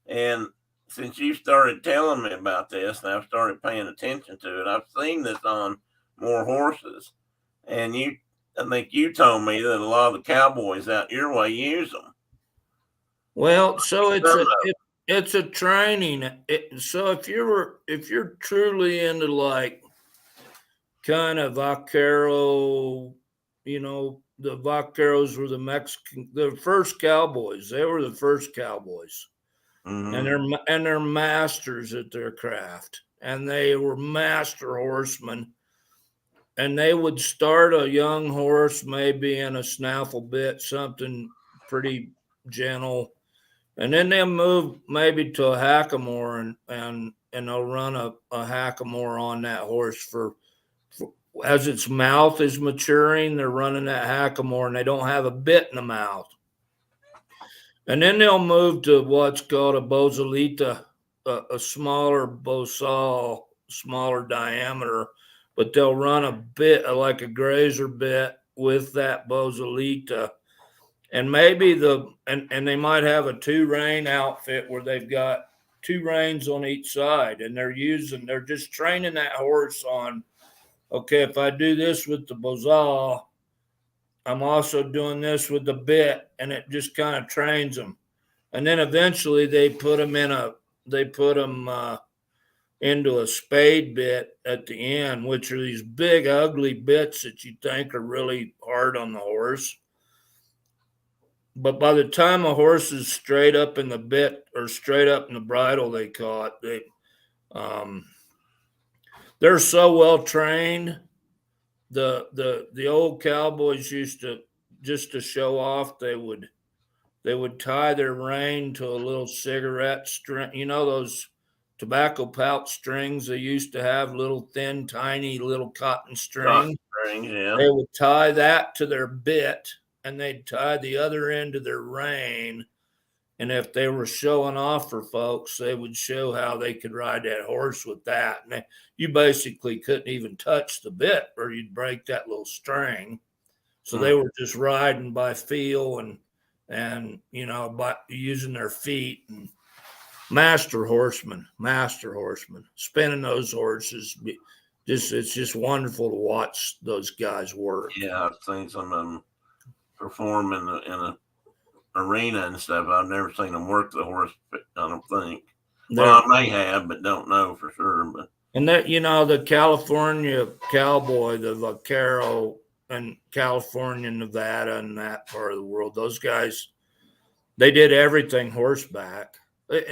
S1: And since you started telling me about this and I've started paying attention to it, I've seen this on more horses. And I think you told me that a lot of the cowboys out your way use them.
S2: Well, so
S1: Some of
S2: it's a training. So if you're truly into like kind of vaquero, the vaqueros were the first cowboys. They were the first cowboys,
S1: Mhm.
S2: and they're masters at their craft, and they were master horsemen. And they would start a young horse maybe in a snaffle bit, something pretty gentle, and then they'll move maybe to a hackamore and they'll run a hackamore on that horse for as its mouth is maturing. They're running that hackamore and they don't have a bit in the mouth. And then they'll move to what's called a bozalita, a smaller bosal, smaller diameter, but they'll run a bit like a grazer bit with that bozalita. And maybe and they might have a 2-rein outfit where they've got 2 reins on each side, and they're just training that horse on, okay, if I do this with the bozal, I'm also doing this with the bit, and it just kind of trains them. And then eventually they put them into a spade bit at the end, which are these big ugly bits that you think are really hard on the horse. But by the time a horse is straight up in the bit or straight up in the bridle, they call it, they're so well trained. The old cowboys used to, just to show off, they would tie their rein to a little cigarette string. Those tobacco pouch strings they used to have, little thin, tiny little cotton string.
S1: Yeah.
S2: They would tie that to their bit, and they'd tie the other end of their rein. And if they were showing off for folks, they would show how they could ride that horse with that. And you basically couldn't even touch the bit or you'd break that little string. So they were just riding by feel and by using their feet. And master horsemen, spinning those horses. It's just wonderful to watch those guys work.
S1: Yeah, I've seen some of them perform in a arena and stuff. I've never seen them work the horse. I don't think. Well, I may have, but don't know for sure. But
S2: and that the California cowboy, the vaquero, and California, Nevada, and that part of the world, those guys, they did everything horseback.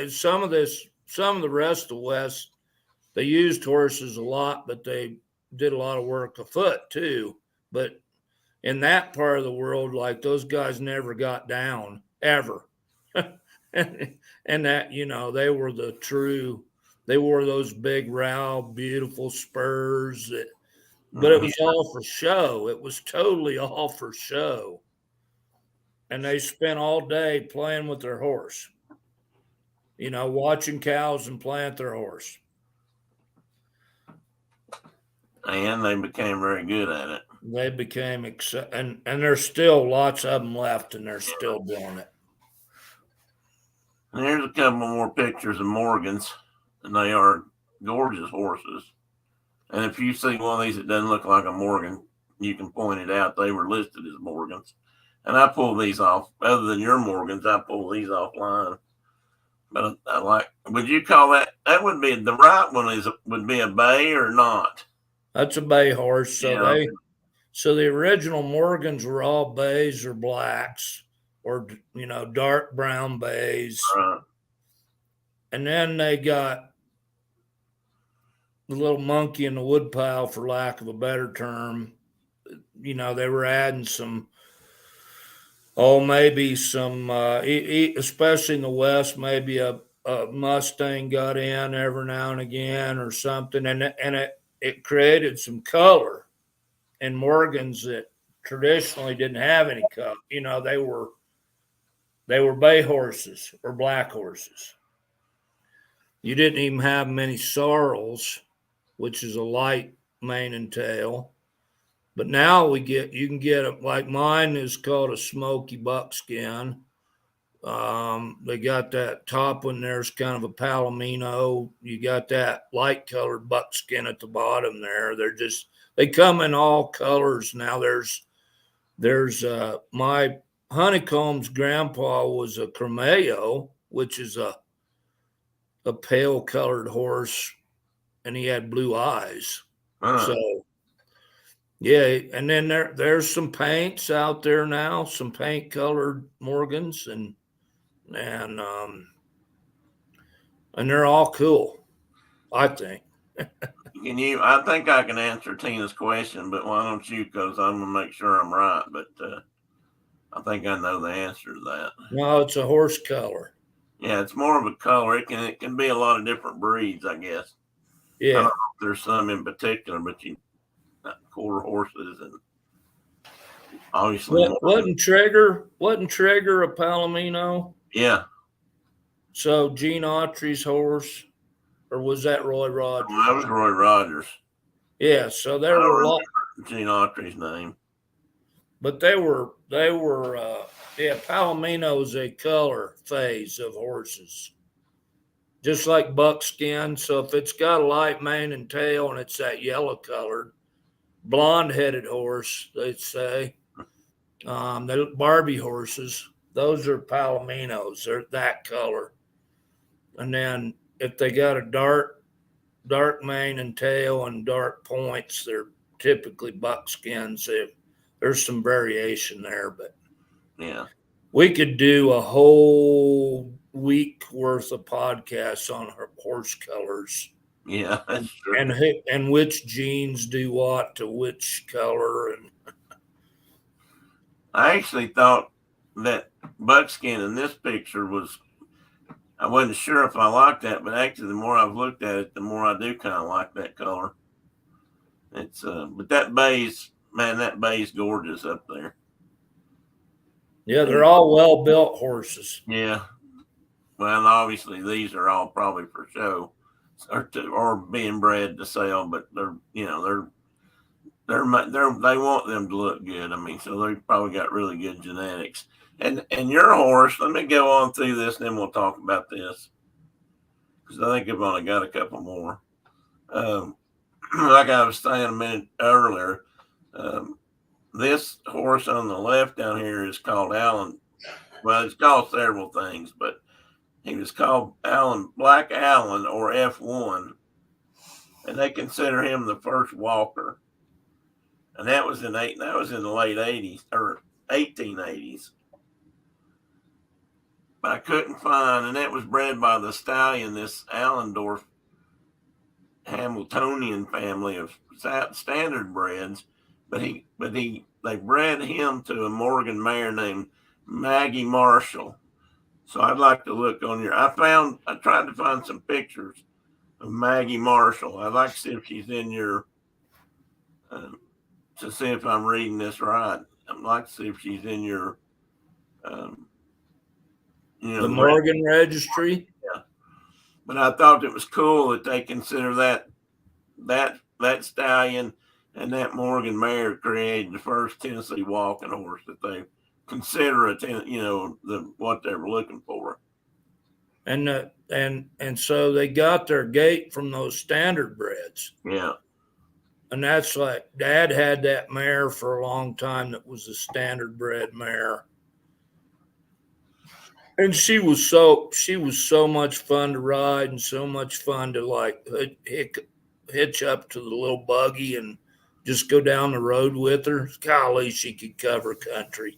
S2: Some of the rest of the West, they used horses a lot, but they did a lot of work afoot too. But in that part of the world, like, those guys never got down ever. and that, they wore those big, round, beautiful spurs but it was all for show. It was totally all for show. And they spent all day playing with their horse, watching cows and playing with their horse.
S1: And they became very good at it.
S2: They became and there's still lots of them left, and they're still doing it.
S1: And here's a couple more pictures of Morgans, and they are gorgeous horses. And if you see one of these that doesn't look like a Morgan, you can point it out. They were listed as Morgans. And I pull these off. Other than your Morgans, I pull these offline. But I like, would you call that would be, the right one would be a bay or not?
S2: That's a bay horse. So the original Morgans were all bays or blacks or, dark brown bays.
S1: Right.
S2: And then they got the little monkey in the woodpile, for lack of a better term. They were adding maybe some, especially in the West, maybe a Mustang got in every now and again or something. And it created some color in Morgans that traditionally didn't have any color. They were bay horses or black horses. You didn't even have many sorrels, which is a light mane and tail. But now you can get it, like mine is called a smoky buckskin, They got that top one there's kind of a palomino. You got that light colored buckskin at the bottom there. They come in all colors now. There's my Honeycomb's grandpa was a Cremeo, which is a pale colored horse, and he had blue eyes. So yeah, and then there's some paints out there now, some paint colored Morgans, and they're all cool, I think.
S1: I think I can answer Tina's question, but why don't you? Because I'm gonna make sure I'm right. But I think I know the answer to that.
S2: No, it's a horse color.
S1: Yeah, it's more of a color. It can be a lot of different breeds, I guess.
S2: Yeah,
S1: I don't know if there's some in particular, but quarter horses and obviously
S2: wasn't Trigger a Palomino?
S1: Yeah.
S2: So Gene Autry's horse, or was that Roy Rogers?
S1: Well, that was Roy Rogers.
S2: Yeah, so there were a lot.
S1: Gene Autry's name.
S2: But they were Palomino's a color phase of horses. Just like buckskin. So if it's got a light mane and tail and it's that yellow colored, blonde headed horse, they'd say. The Barbie horses, those are Palominos. They're that color. And then if they got a dark mane and tail and dark points, they're typically buckskins. There's some variation there, but
S1: yeah,
S2: we could do a whole week worth of podcasts on horse colors.
S1: Yeah, that's true.
S2: And which genes do what to which color. And
S1: I actually thought that buckskin in this picture I wasn't sure if I liked that, but actually the more I've looked at it, the more I do kind of like that color. It's but that bay's gorgeous up there.
S2: Yeah, they're all well built horses.
S1: Yeah. Well, obviously these are all probably for show or being bred to sell, but they want them to look good. I mean, so they probably got really good genetics. And your horse, let me go on through this, and then we'll talk about this because I think I've only got a couple more. Like I was saying a minute earlier, this horse on the left down here is called Allen. Well, it's called several things, but he was called Black Allen or F1, and they consider him the first walker. And that was in the late 80s or 1880s. But I couldn't find, and that was bred by the stallion, this Allendorf Hamiltonian family of standard breds. But they bred him to a Morgan mare named Maggie Marshall. So I'd like to look on your. I tried to find some pictures of Maggie Marshall. I'd like to see if she's in your. To see if I'm reading this right. I'd like to see if she's in your.
S2: The Morgan Registry.
S1: Yeah, but I thought it was cool that they consider that stallion and that Morgan mare created the first Tennessee walking horse that they consider what they were looking for.
S2: And so they got their gait from those standard breds.
S1: Yeah.
S2: And that's like Dad had that mare for a long time that was a standard bred mare. And she was so much fun to ride and so much fun to like hitch up to the little buggy and just go down the road with her. Golly, she could cover country.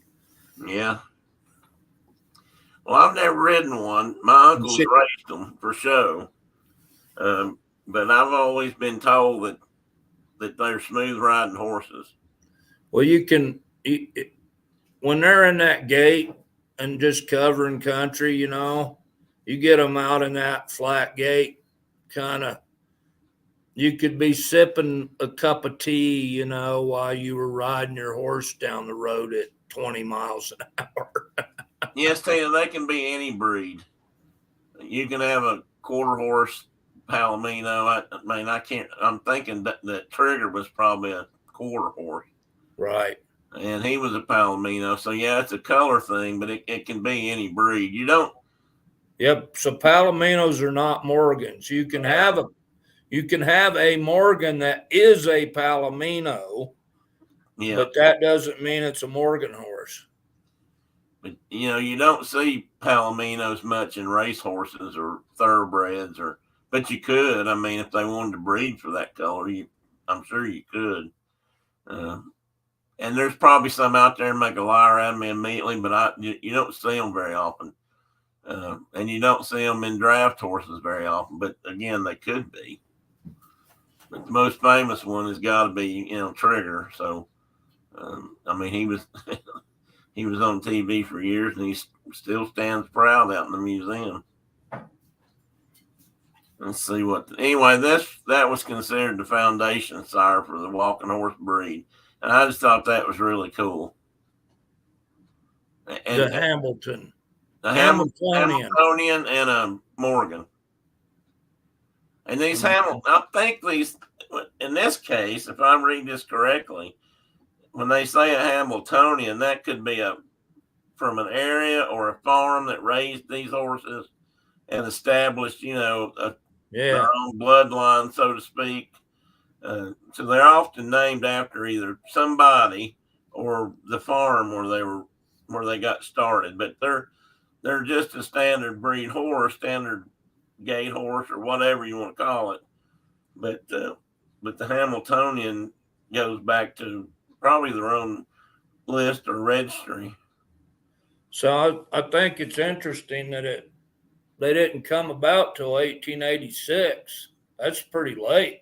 S1: Yeah. Well, I've never ridden one. My uncles raced them for show. But I've always been told that they're smooth riding horses.
S2: Well, when they're in that gait and just covering country, you get them out in that flat gait, you could be sipping a cup of tea, while you were riding your horse down the road at 20 miles an hour.
S1: Yes, Tina, they can be any breed. You can have a quarter horse Palomino. I'm thinking that Trigger was probably a quarter horse.
S2: Right.
S1: and he was a Palomino. So yeah, it's a color thing, but it can be any breed. You don't.
S2: Yep. So Palominos are not Morgans. You can have a Morgan that is a Palomino,
S1: Yeah,
S2: but that doesn't mean it's a Morgan horse.
S1: but you don't see Palominos much in racehorses or thoroughbreds, but you could. I mean, if they wanted to breed for that color, I'm sure you could. And there's probably some out there make a liar out of me immediately, but you don't see them very often. And you don't see them in draft horses very often, but again, they could be. But the most famous one has got to be, Trigger. So, I mean, he was he was on TV for years, and he still stands proud out in the museum. Let's see anyway, that was considered the foundation sire for the walking horse breed, and I just thought that was really cool. And
S2: The Hamilton.
S1: a
S2: Hamiltonian.
S1: Hamiltonian and a Morgan. And these I think these, in this case, if I'm reading this correctly, when they say a Hamiltonian, that could be from an area or a farm that raised these horses and established, their own bloodline, so to speak. So they're often named after either somebody or the farm where they got started. But they're just a standard breed horse, standard gate horse, or whatever you want to call it. But the Hamiltonian goes back to probably their own list or registry.
S2: So I think it's interesting that they didn't come about till 1886. That's pretty late.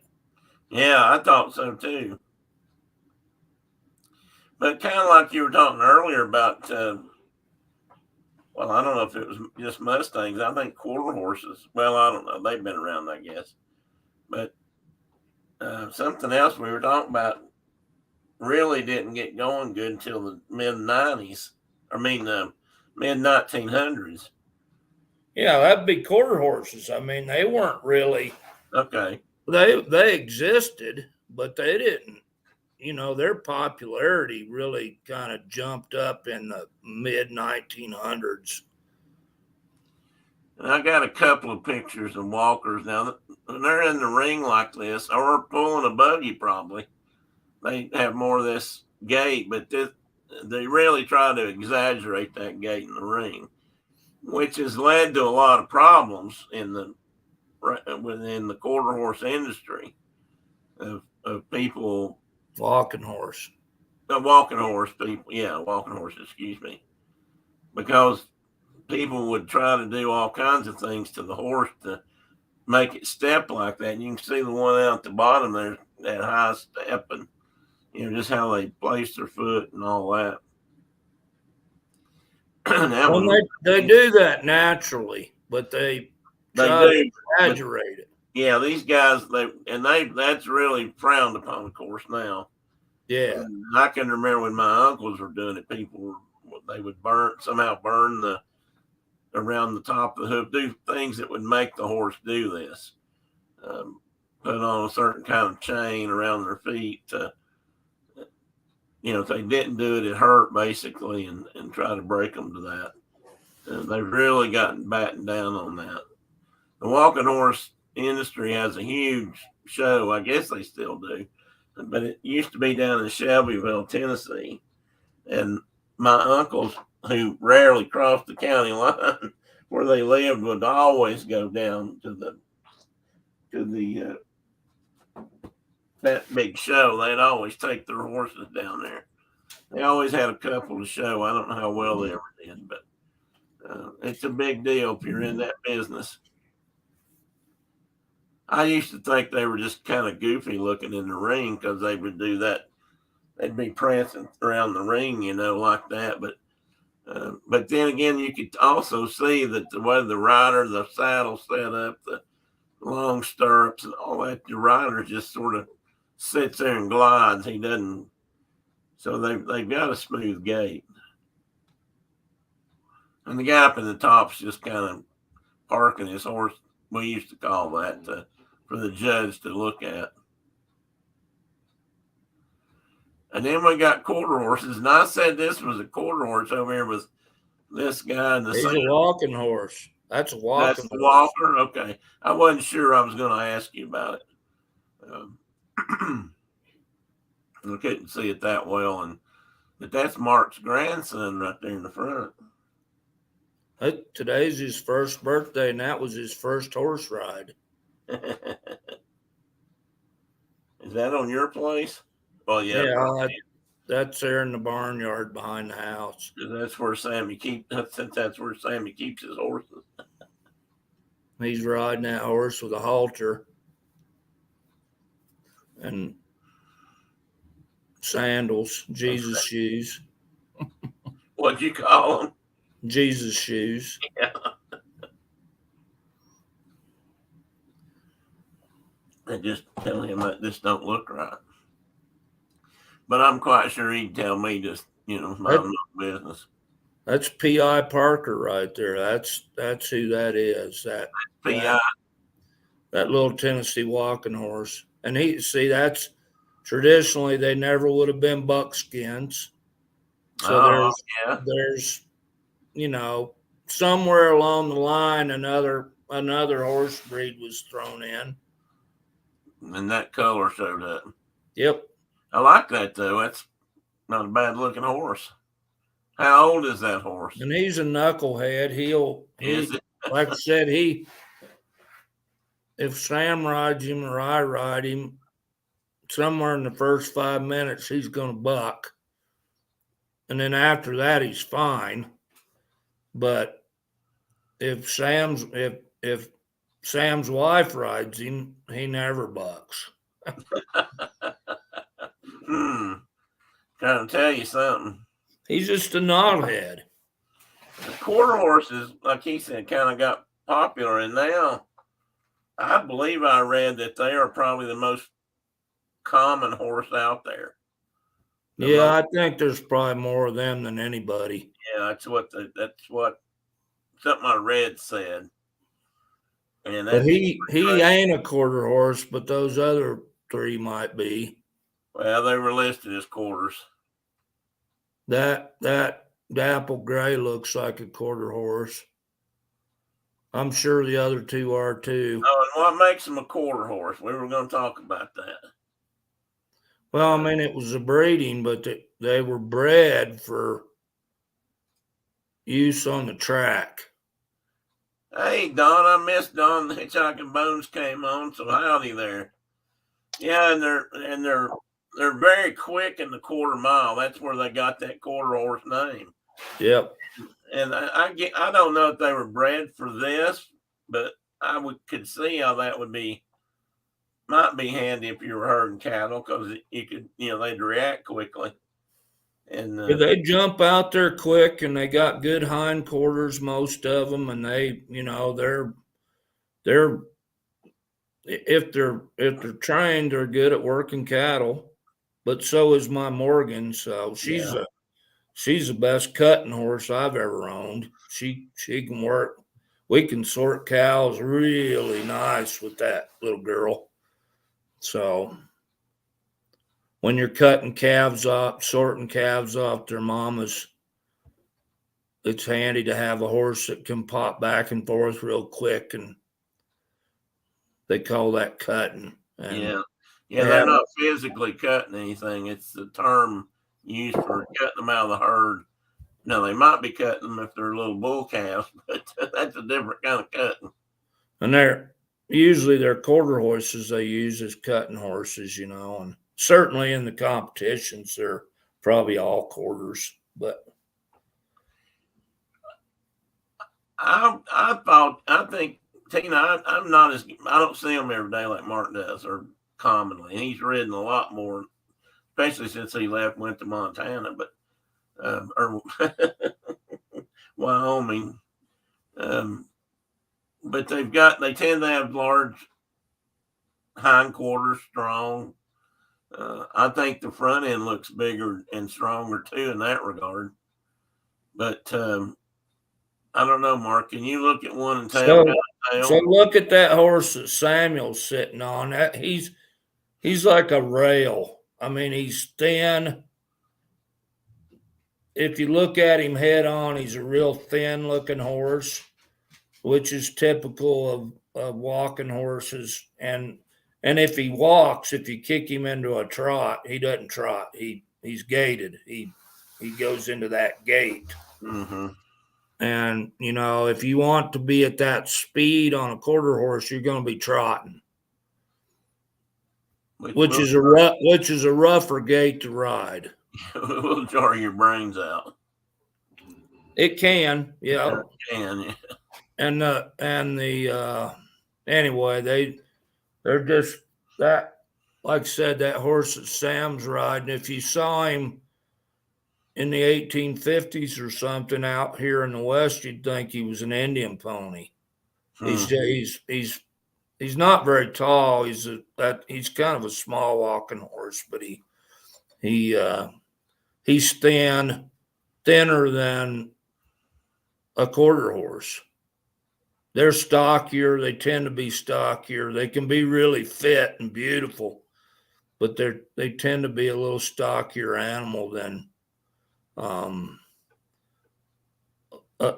S1: Yeah, I thought so too. But kind of like you were talking earlier about, well, I don't know if it was just Mustangs. I think quarter horses. Well, I don't know. They've been around, I guess. But something else we were talking about really didn't get going good until the mid 1900s.
S2: Yeah, that'd be quarter horses. I mean, they weren't really.
S1: Okay.
S2: They existed, but they didn't. Their popularity really kind of jumped up in the mid 1900s.
S1: And I got a couple of pictures of walkers now. When they're in the ring like this, or pulling a buggy, probably they have more of this gait, but they really try to exaggerate that gait in the ring, which has led to a lot of problems within the quarter horse industry of people
S2: walking horse
S1: people. Yeah, walking horse. Excuse me, because people would try to do all kinds of things to the horse to make it step like that. And you can see the one out at the bottom there, that high step, and just how they place their foot and all that.
S2: They do that naturally, but they try to exaggerate it.
S1: Yeah, these guys, that's really frowned upon, of course, now.
S2: Yeah.
S1: And I can remember when my uncles were doing it, they would somehow burn around the top of the hoof, do things that would make the horse do this. Put on a certain kind of chain around their feet. If they didn't do it, it hurt basically, and try to break them to that. They've really gotten battened down on that. The walking horse industry has a huge show. I guess they still do, but it used to be down in Shelbyville, Tennessee, and my uncles, who rarely crossed the county line where they lived, would always go down to that big show. They'd always take their horses down there. They always had a couple to show. I don't know how well they ever did, but it's a big deal if you're in that business. I used to think they were just kind of goofy looking in the ring because they would do that. They'd be prancing around the ring, like that. But then again, you could also see that the way the rider, the saddle set up, the long stirrups and all that, the rider just sort of sits there and glides. He doesn't. So they've got a smooth gait. And the guy up in the top's just kind of parking his horse. We used to call that for the judge to look at. And then we got quarter horses. And I said this was a quarter horse over here with this guy in the
S2: He's
S1: center.
S2: a walking horse. That's a walking
S1: That's the
S2: horse.
S1: Walker. Okay. I wasn't sure I was going to ask you about it. I couldn't see it that well. But that's Mark's grandson right there in the front.
S2: Today's his first birthday, and that was his first horse ride.
S1: Is that on your place? Well, yeah.
S2: Yeah, that's there in the barnyard behind the house.
S1: That's where Sammy that's where Sammy keeps his horses.
S2: He's riding that horse with a halter and sandals, Jesus shoes.
S1: What'd you call them?
S2: Jesus shoes.
S1: Yeah. I just tell him that this don't look right. But I'm quite sure he'd tell me just, mind no business.
S2: That's P.I. Parker right there. That's who that is.
S1: P.I.
S2: That little Tennessee walking horse. And that's traditionally they never would have been buckskins. So there's somewhere along the line another horse breed was thrown in.
S1: And that color showed up.
S2: Yep.
S1: I like that though. That's not a bad looking horse. How old is that horse?
S2: And he's a knucklehead. Like I said, if Sam rides him or I ride him, somewhere in the first 5 minutes he's gonna buck. And then after that he's fine. But if Sam's wife rides him, he never bucks.
S1: Trying to tell you something.
S2: He's just a knothead.
S1: The quarter horses, like he said, kind of got popular, and now I believe I read that they are probably the most common horse out there.
S2: I think there's probably more of them than anybody.
S1: Yeah, that's what something I read said. And
S2: but he ain't a quarter horse, but those other three might be.
S1: Well, they were listed as quarters.
S2: That Dapple Gray looks like a quarter horse. I'm sure the other two are too.
S1: Oh, and what makes them a quarter horse? We were going to talk about that.
S2: Well, I mean, it was a breeding, but they were bred for use on the track.
S1: Hey, Don, I missed Don. The Hitchhiking Bones came on, so howdy there. Yeah, and they're very quick in the quarter mile. That's where they got that quarter horse name.
S2: Yep.
S1: And I don't know if they were bred for this, but could see how that might be handy if you were herding cattle, because you could, they'd react quickly. And
S2: they jump out there quick, and they got good hindquarters, most of them, and they, they're if they're trained, they're good at working cattle. But so is my Morgan. So she's the best cutting horse I've ever owned. She can work. We can sort cows really nice with that little girl. So when you're sorting calves off their mamas, it's handy to have a horse that can pop back and forth real quick, and they call that cutting. And
S1: they're not physically cutting anything. It's the term used for cutting them out of the herd. Now, they might be cutting them if they're little bull calves, but that's a different kind of cutting.
S2: And they're quarter horses they use as cutting horses, and certainly in the competitions, they're probably all quarters. But
S1: I think, Tina, I don't see him every day like Mark does, or commonly. And he's ridden a lot more, especially since he went to Montana, or Wyoming. But they tend to have large hindquarters, strong. I think the front end looks bigger and stronger too in that regard. But I don't know, Mark. Can you look at one and tell?
S2: So look at that horse that Samuel's sitting on. He's like a rail. I mean, he's thin. If you look at him head on, he's a real thin looking horse, which is typical of walking horses. And if he walks, if you kick him into a trot, he doesn't trot. He's gaited. He goes into that gait.
S1: Mm-hmm.
S2: And if you want to be at that speed on a quarter horse, you're going to be trotting, which is a rougher gait to ride.
S1: Will jar your brains out.
S2: It can, yeah.
S1: It can, yeah.
S2: And anyway, they're just that. Like I said, that horse that Sam's riding. If you saw him in the 1850s or something out here in the West, you'd think he was an Indian pony. He's not very tall. He's kind of a small walking horse, but he's thinner than a quarter horse. They're stockier. They tend to be stockier. They can be really fit and beautiful, but they tend to be a little stockier animal than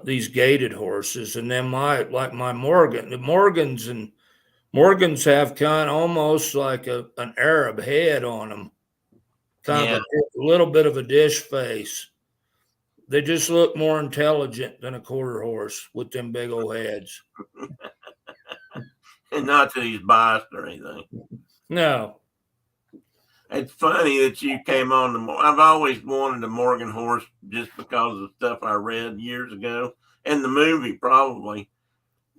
S2: these gaited horses. And then my Morgan, the Morgans have kind of almost like an Arab head on them, kind of a little bit of a dish face. They just look more intelligent than a quarter horse with them big old heads.
S1: And not that he's biased or anything.
S2: No.
S1: It's funny that you came on I've always wanted a Morgan horse just because of stuff I read years ago and the movie probably.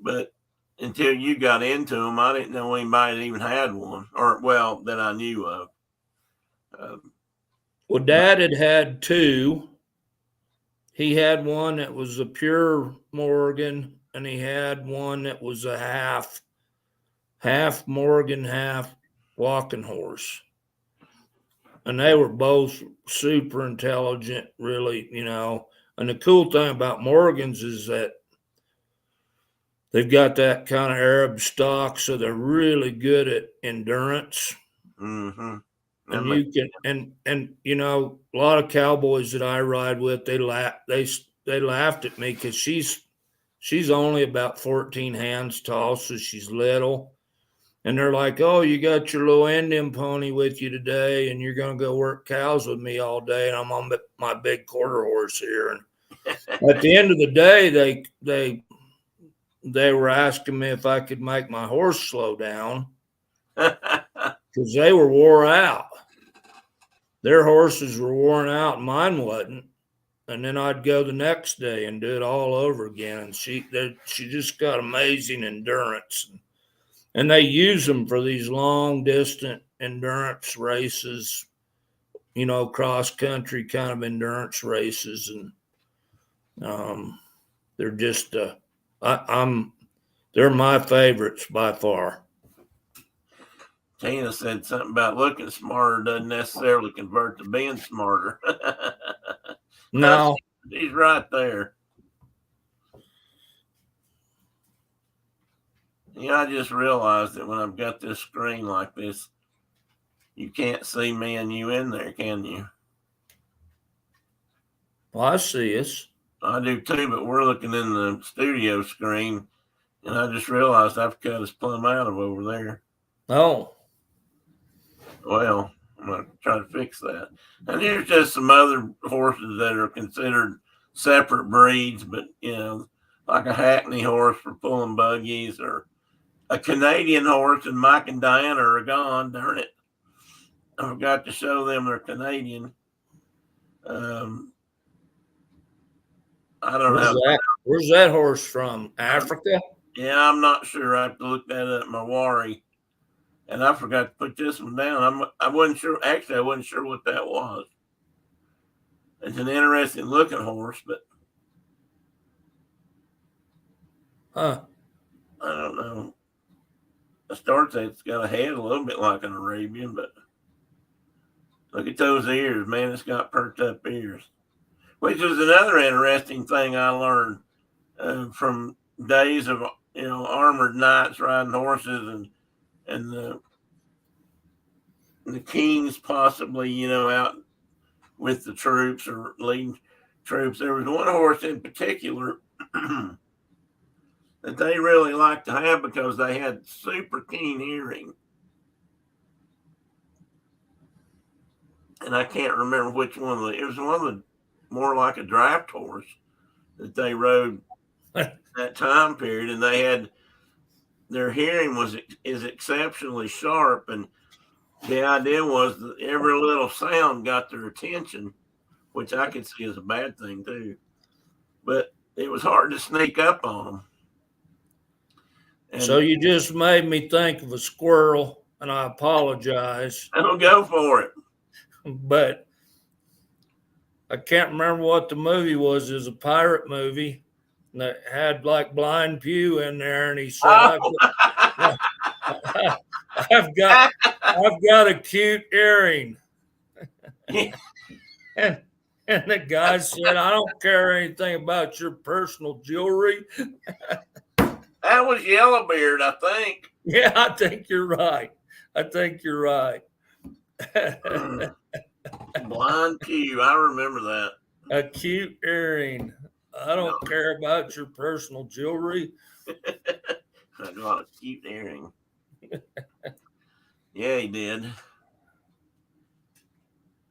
S1: But until you got into them, I didn't know anybody that even had one, or well, that I knew of.
S2: Well, Dad had two. He had one that was a pure Morgan, and he had one that was a half Morgan, half walking horse. And they were both super intelligent, really, And the cool thing about Morgans is that they've got that kind of Arab stock, so they're really good at endurance.
S1: Mm-hmm.
S2: And you can, and a lot of cowboys that I ride with, they laughed at me because she's only about 14 hands tall, so she's little. And they're like, "Oh, you got your little Indian pony with you today, and you're gonna go work cows with me all day, and I'm on my big quarter horse here." And at the end of the day, they were asking me if I could make my horse slow down because they were wore out. Their horses were worn out, and mine wasn't. And then I'd go the next day and do it all over again. And she just got amazing endurance. And they use them for these long distance endurance races, cross country kind of endurance races. And they're just, they're my favorites by far.
S1: Tina said something about looking smarter doesn't necessarily convert to being smarter.
S2: No.
S1: He's right there. I just realized that when I've got this screen like this, you can't see me and you in there, can you?
S2: Well, I see us.
S1: I do too, but we're looking in the studio screen, and I just realized I've cut us plumb out of over there.
S2: Oh.
S1: Well, I'm going to try to fix that. And here's just some other horses that are considered separate breeds, but, like a Hackney horse for pulling buggies, or a Canadian horse, and Mike and Diana are gone. Darn it. I forgot to show them they're Canadian. I don't know.
S2: Where's that horse from? Africa?
S1: Yeah, I'm not sure. I have to look that up. Mawari. And I forgot to put this one down. I wasn't sure. Actually, I wasn't sure what that was. It's an interesting looking horse, but
S2: I
S1: don't know. The starts it's got a head a little bit like an Arabian, but look at those ears, man. It's got perked up ears, which is another interesting thing I learned from days of armored knights riding horses and the Kings possibly, out with the troops or leading troops. There was one horse in particular that they really liked to have because they had super keen hearing. And I can't remember which one. It was one of the more like a draft horse that they rode that time period, and they had their hearing is exceptionally sharp, and the idea was that every little sound got their attention, which I could see as a bad thing too. But it was hard to sneak up on them. And
S2: so you just made me think of a squirrel, and I apologize.
S1: I'll go for it.
S2: But I can't remember what the movie was. It was a pirate movie that had like Blind Pew in there, and he said, I've got a cute earring. and the guy said, I don't care anything about your personal jewelry.
S1: That was Yellowbeard, I think.
S2: Yeah, I think you're right.
S1: Blind Pew, I remember that.
S2: A cute earring. I don't care about your personal jewelry.
S1: I got a cute earring. Yeah, he did.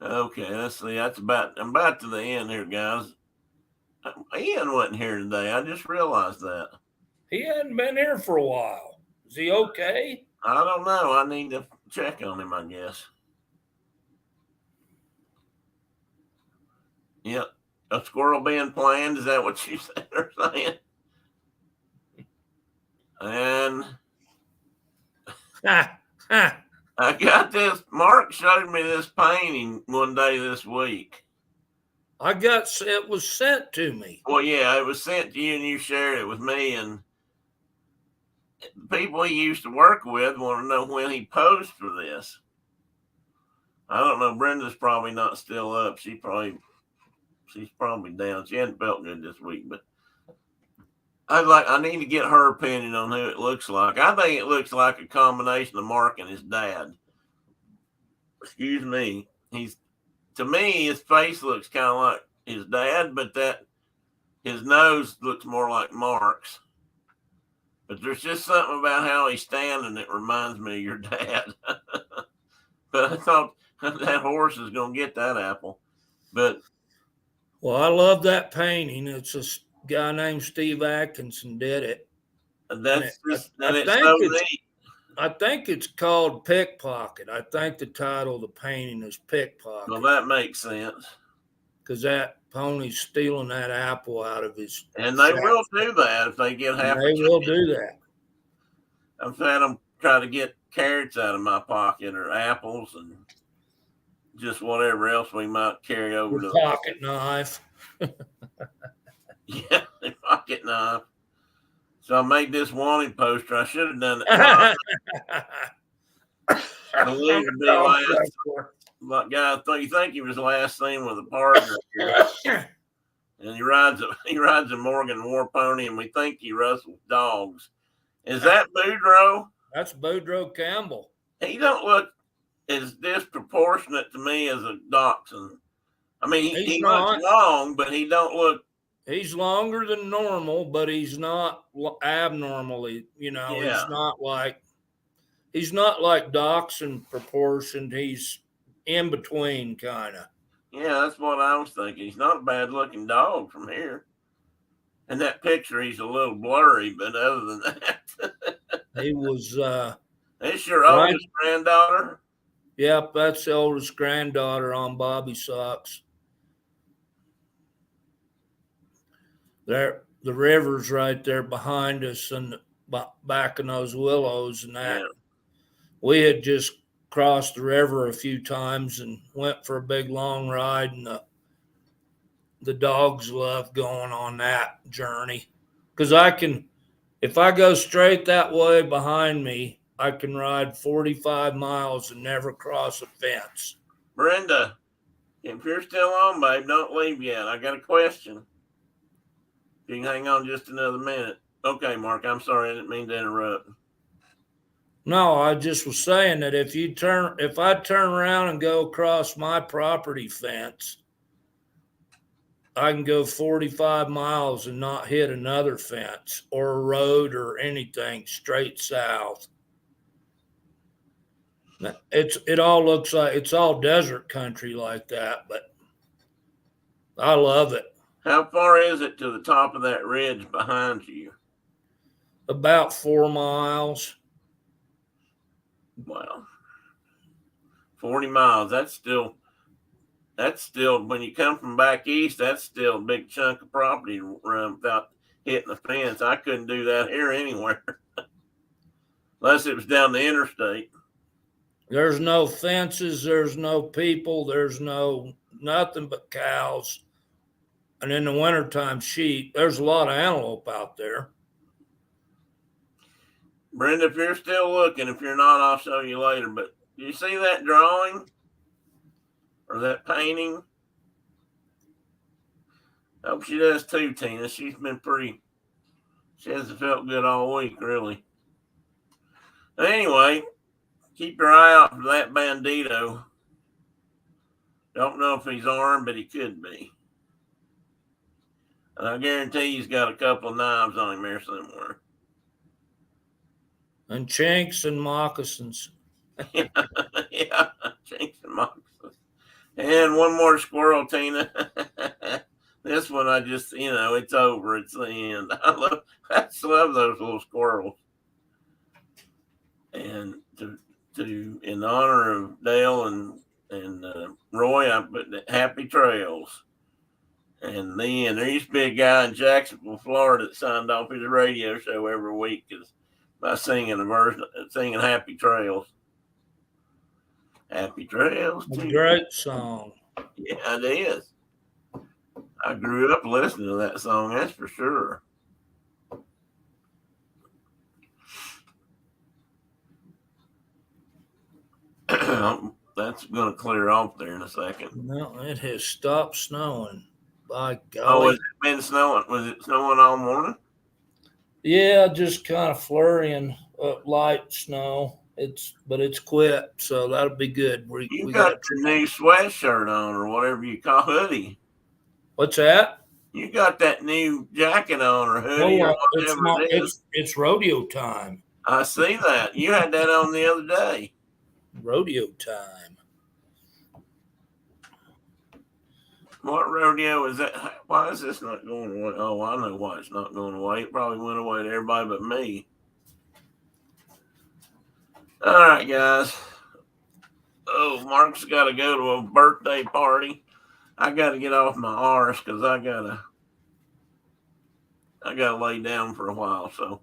S1: Okay, let's see. I'm about to the end here, guys. Ian wasn't here today. I just realized that.
S2: He hadn't been here for a while. Is he okay?
S1: I don't know. I need to check on him, I guess. Yep. A squirrel being planned. Is that what you said or saying? And I got this. Mark showed me this painting one day this week.
S2: It was sent to me.
S1: Well, yeah, it was sent to you and you shared it with me. And people he used to work with want to know when he posed for this. I don't know. Brenda's probably not still up. She's probably down. She hadn't felt good this week, but I need to get her opinion on who it looks like. I think it looks like a combination of Mark and his dad. Excuse me. To me, his face looks kind of like his dad, but his nose looks more like Mark's. But there's just something about how he's standing that reminds me of your dad. But I thought that horse is going to get that apple. But
S2: well, I love that painting. It's a guy named Steve Atkinson did it. I think it's called Pickpocket. I think the title of the painting is Pickpocket.
S1: Well, that makes sense.
S2: Because that pony's stealing that apple out of his.
S1: And they will do that if they get half.
S2: They will do that.
S1: I've had them try to get carrots out of my pocket or apples and just whatever else we might carry over to
S2: pocket knife.
S1: Yeah, the pocket knife. So I made this wanted poster. I should have done it. I believe it'd be last. Like guy, you think he was last seen with a partner here. And he rides a Morgan War Pony, and we think he wrestles dogs. Is that Boudreaux?
S2: That's Boudreaux Campbell.
S1: He don't look as disproportionate to me as a dachshund. I mean, he looks long, but he don't look.
S2: He's longer than normal, but he's not abnormally.
S1: Yeah.
S2: He's not like dachshund proportioned. He's in between, kind of.
S1: Yeah, that's what I was thinking. He's not a bad-looking dog from here. In that picture, he's a little blurry, but other than that,
S2: he was.
S1: It's your oldest granddaughter?
S2: Yep, that's the oldest granddaughter on Bobby Socks. There, the river's right there behind us, and back in those willows, and that. Yeah. We had just crossed the river a few times and went for a big long ride, and the dogs love going on that journey because if I go straight that way behind me, I can ride 45 miles and never cross a fence.
S1: Brenda, if you're still on, babe, don't leave yet. I got a question. You can hang on just another minute. Okay, Mark, I'm sorry. I didn't mean to interrupt.
S2: No, I just was saying that if I turn around and go across my property fence, I can go 45 miles and not hit another fence or a road or anything straight south. It all looks like it's all desert country like that, but I love it.
S1: How far is it to the top of that ridge behind you?
S2: About 4 miles.
S1: Wow. 40 miles. That's still, when you come from back east, that's still a big chunk of property to run without hitting the fence. I couldn't do that here anywhere. Unless it was down the interstate.
S2: There's no fences, there's no people, there's nothing but cows. And in the wintertime, sheep. There's a lot of antelope out there.
S1: Brenda, if you're still looking, if you're not, I'll show you later. But do you see that drawing or that painting? I hope she does too, Tina. She hasn't felt good all week, really. But anyway, keep your eye out for that bandito. Don't know if he's armed, but he could be. And I guarantee he's got a couple of knives on him there somewhere.
S2: And chinks and moccasins.
S1: Yeah, chinks and moccasins. And one more squirrel, Tina. This one, I just, it's over. It's the end. I just love those little squirrels. And in honor of Dale and Roy, I put Happy Trails. And then there used to be a guy in Jacksonville, Florida, that signed off his radio show every week by singing Happy Trails. Happy Trails.
S2: A great song.
S1: Yeah, it is. I grew up listening to that song, that's for sure. That's going to clear off there in a second.
S2: No, it has stopped snowing. By golly.
S1: Oh, has it been snowing? Was it snowing all morning?
S2: Yeah, just kind of flurrying light snow. But it's quit, so that'll be good.
S1: You got your new sweatshirt on, or whatever you call hoodie.
S2: What's that?
S1: You got that new jacket on, or hoodie, or whatever it is.
S2: It's rodeo time.
S1: I see that. You had that on the other day.
S2: Rodeo time.
S1: What rodeo is that? Why is this not going away? Oh, I know why it's not going away. It probably went away to everybody but me. All right, guys. Oh, Mark's got to go to a birthday party. I got to get off my arse because I gotta lay down for a while. So,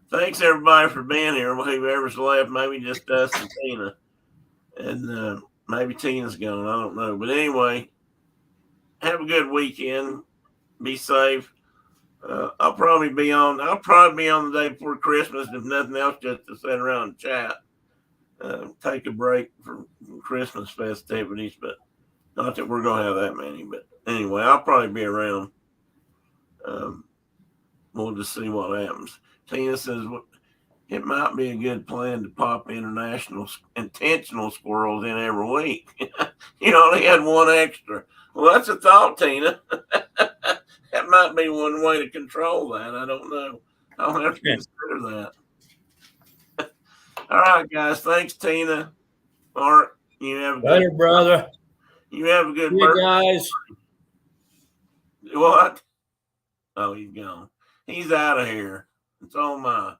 S1: thanks everybody for being here. Whoever's left, maybe just us and Tina, and maybe Tina's gone. I don't know, but anyway. Have a good weekend. Be safe. I'll probably be on the day before Christmas, if nothing else, just to sit around and chat. Take a break from Christmas festivities, but not that we're going to have that many. But anyway, I'll probably be around. We'll just see what happens. Tina says it might be a good plan to pop intentional squirrels in every week. You only had one extra. Well, that's a thought, Tina. That might be one way to control that. I don't know. I'll have to consider that. All right, guys. Thanks, Tina. Mark, you have a
S2: Later, brother.
S1: You have a good
S2: See
S1: birthday.
S2: you guys.
S1: What? Oh, he's gone. He's out of here. It's all mine.